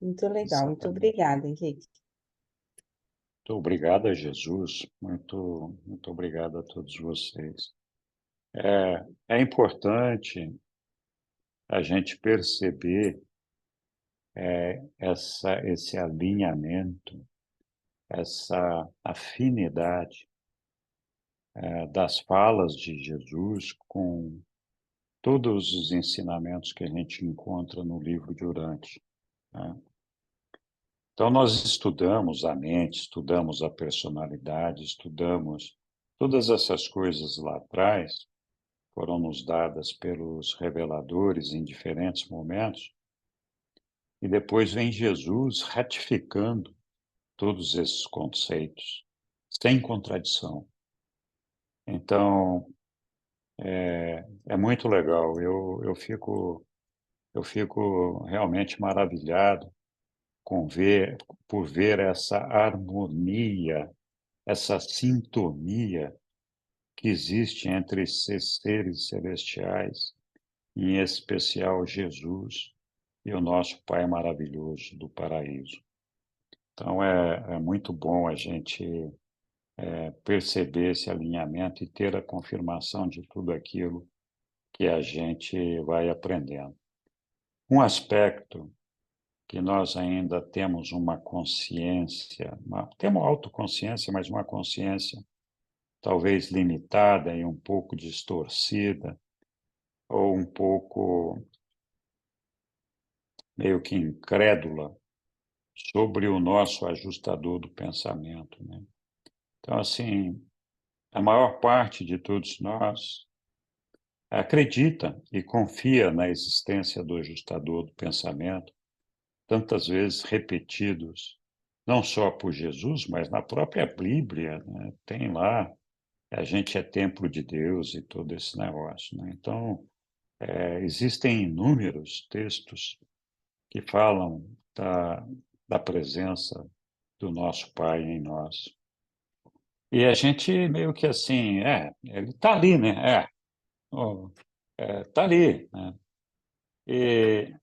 Muito legal, muito exatamente. obrigada, Henrique. Muito obrigado a Jesus, muito obrigado a todos vocês. É importante a gente perceber esse alinhamento, essa afinidade das falas de Jesus com todos os ensinamentos que a gente encontra no livro de Urante, né? Então, nós estudamos a mente, estudamos a personalidade, estudamos todas essas coisas lá atrás, foram nos dadas pelos reveladores em diferentes momentos, e depois vem Jesus ratificando todos esses conceitos, sem contradição. Então, é muito legal, eu fico realmente maravilhado por ver essa harmonia, essa sintonia que existe entre esses seres celestiais, em especial Jesus e o nosso Pai maravilhoso do paraíso. Então, é muito bom a gente perceber esse alinhamento e ter a confirmação de tudo aquilo que a gente vai aprendendo. Um aspecto que nós ainda temos uma consciência, temos autoconsciência, mas uma consciência talvez limitada e um pouco distorcida, ou um pouco meio que incrédula sobre o nosso ajustador do pensamento, né? Então, assim, a maior parte de todos nós acredita e confia na existência do ajustador do pensamento, tantas vezes repetidos, não só por Jesus, mas na própria Bíblia, né? Tem lá, a gente é templo de Deus e todo esse negócio, né? Então, existem inúmeros textos que falam da presença do nosso Pai em nós. E a gente meio que assim, ele está ali, né? Está ali, né? E,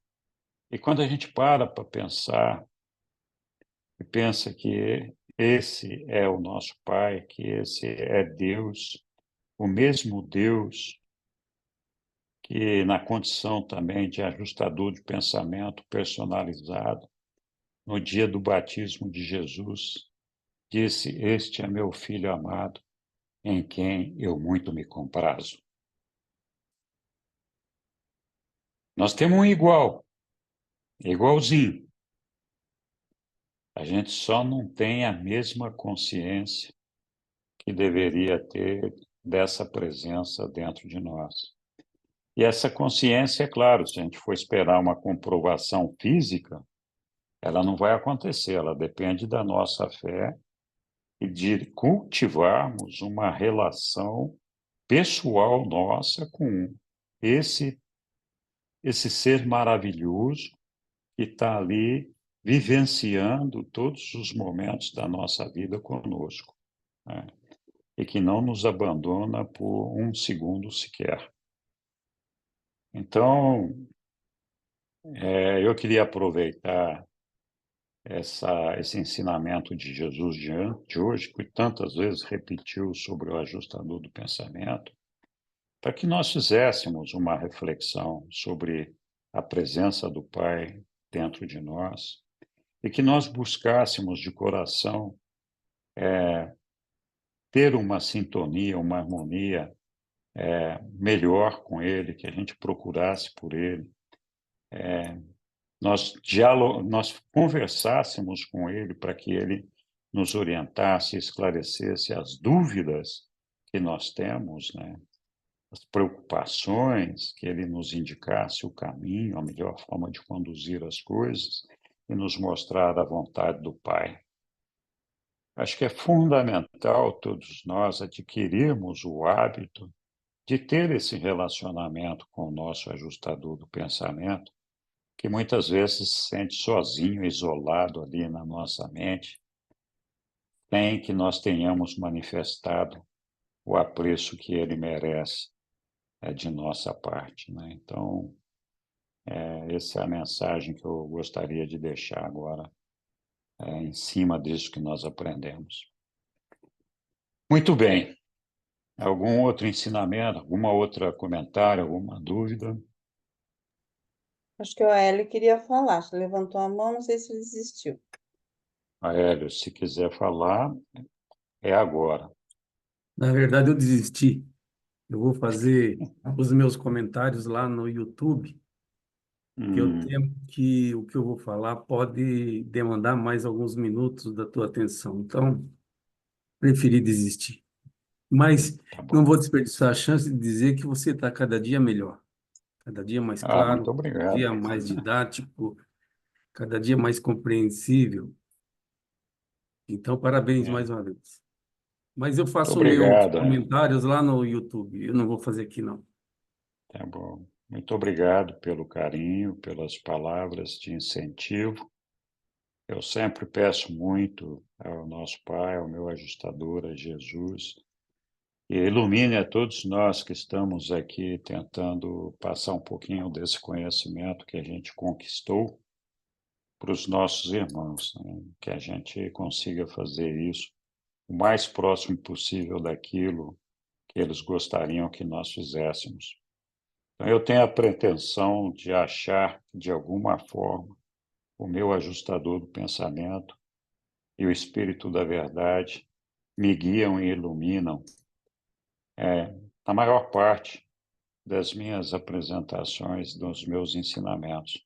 e quando a gente para pensar, e pensa que esse é o nosso Pai, que esse é Deus, o mesmo Deus que na condição também de ajustador de pensamento personalizado, no dia do batismo de Jesus, disse: "Este é meu filho amado, em quem eu muito me comprazo." Nós temos um igualzinho. A gente só não tem a mesma consciência que deveria ter dessa presença dentro de nós. E essa consciência, é claro, se a gente for esperar uma comprovação física, ela não vai acontecer, ela depende da nossa fé e de cultivarmos uma relação pessoal nossa com esse esse ser maravilhoso que está ali vivenciando todos os momentos da nossa vida conosco, né? E que não nos abandona por um segundo sequer. Então, eu queria aproveitar esse ensinamento de Jesus de hoje, que tantas vezes repetiu sobre o ajustador do pensamento, para que nós fizéssemos uma reflexão sobre a presença do Pai dentro de nós, e que nós buscássemos de coração ter uma sintonia, uma harmonia melhor com Ele, que a gente procurasse por Ele, nós conversássemos com Ele para que Ele nos orientasse, esclarecesse as dúvidas que nós temos, né? As preocupações, que Ele nos indicasse o caminho, a melhor forma de conduzir as coisas e nos mostrar a vontade do Pai. Acho que é fundamental todos nós adquirirmos o hábito de ter esse relacionamento com o nosso ajustador do pensamento, que muitas vezes se sente sozinho, isolado ali na nossa mente, sem que nós tenhamos manifestado o apreço que ele merece de nossa parte, né? Então, essa é a mensagem que eu gostaria de deixar agora, em cima disso que nós aprendemos. Muito bem. Algum outro ensinamento, alguma outra comentário, alguma dúvida? Acho que o Hélio queria falar, levantou a mão, não sei se ele desistiu. Hélio, se quiser falar, é agora. Na verdade, eu desisti. Eu vou fazer os meus comentários lá no YouTube, que eu temo que o que eu vou falar pode demandar mais alguns minutos da tua atenção. Então, preferi desistir. Mas Tá bom. não vou desperdiçar a chance de dizer que você está cada dia melhor, cada dia mais claro, Muito cada obrigado. dia mais didático, cada dia mais compreensível. Então, parabéns mais uma vez. Mas eu faço meus Obrigado, Hélio. comentários lá no YouTube. Eu não vou fazer aqui, não. Tá bom. Muito obrigado pelo carinho, pelas palavras de incentivo. Eu sempre peço muito ao nosso Pai, ao meu ajustador, a Jesus, que ilumine a todos nós que estamos aqui tentando passar um pouquinho desse conhecimento que a gente conquistou para os nossos irmãos, né? Que a gente consiga fazer isso o mais próximo possível daquilo que eles gostariam que nós fizéssemos. Então, eu tenho a pretensão de achar, de alguma forma, o meu ajustador do pensamento e o Espírito da Verdade me guiam e iluminam a maior parte das minhas apresentações, dos meus ensinamentos.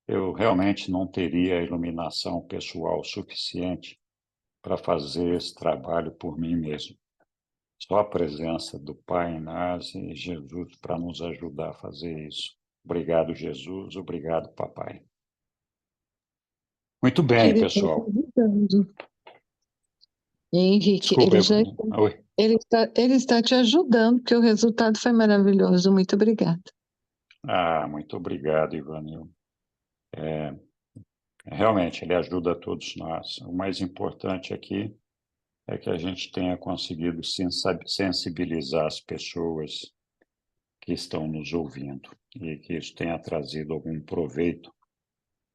Eu realmente não teria iluminação pessoal suficiente para fazer esse trabalho por mim mesmo. Só a presença do Pai em nós e Jesus para nos ajudar a fazer isso. Obrigado, Jesus. Obrigado, Papai. Muito bem, Ele está te pessoal. ajudando. Henrique, Desculpa. Oi. ele está te ajudando, porque o resultado foi maravilhoso. Muito obrigada. Muito obrigado, Ivanil. Realmente, ele ajuda a todos nós. O mais importante aqui é que a gente tenha conseguido sensibilizar as pessoas que estão nos ouvindo e que isso tenha trazido algum proveito,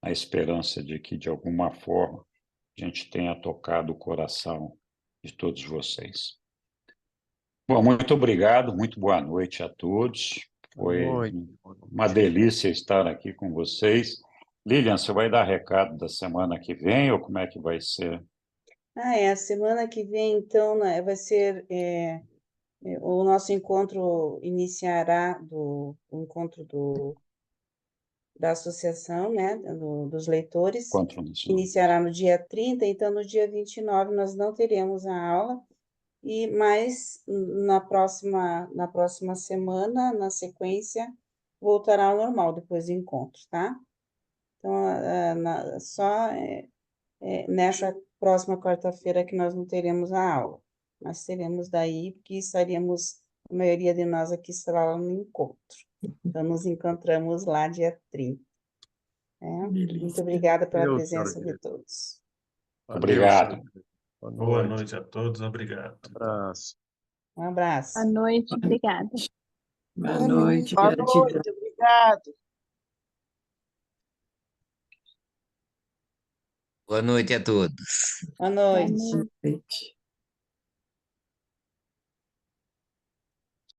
na esperança de que, de alguma forma, a gente tenha tocado o coração de todos vocês. Bom, muito obrigado, muito boa noite a todos. Foi uma delícia estar aqui com vocês. Lilian, você vai dar recado da semana que vem ou como é que vai ser? A semana que vem, então, né, vai ser o nosso encontro iniciará o encontro da associação, né, dos leitores, iniciará no dia 30, então no dia 29 nós não teremos a aula, mas na próxima semana, na sequência, voltará ao normal depois do encontro, tá? Então, nessa próxima quarta-feira que nós não teremos a aula, mas teremos daí, porque a maioria de nós aqui estará lá no encontro. Então, nos encontramos lá dia 30. Muito obrigada pela presença de todos. Obrigado. Boa noite a todos, obrigado. Abraço. Um abraço. Boa noite, obrigada. Boa noite, Boa gratidão. noite, obrigado. Boa noite a todos. Boa noite. Boa noite. Boa noite.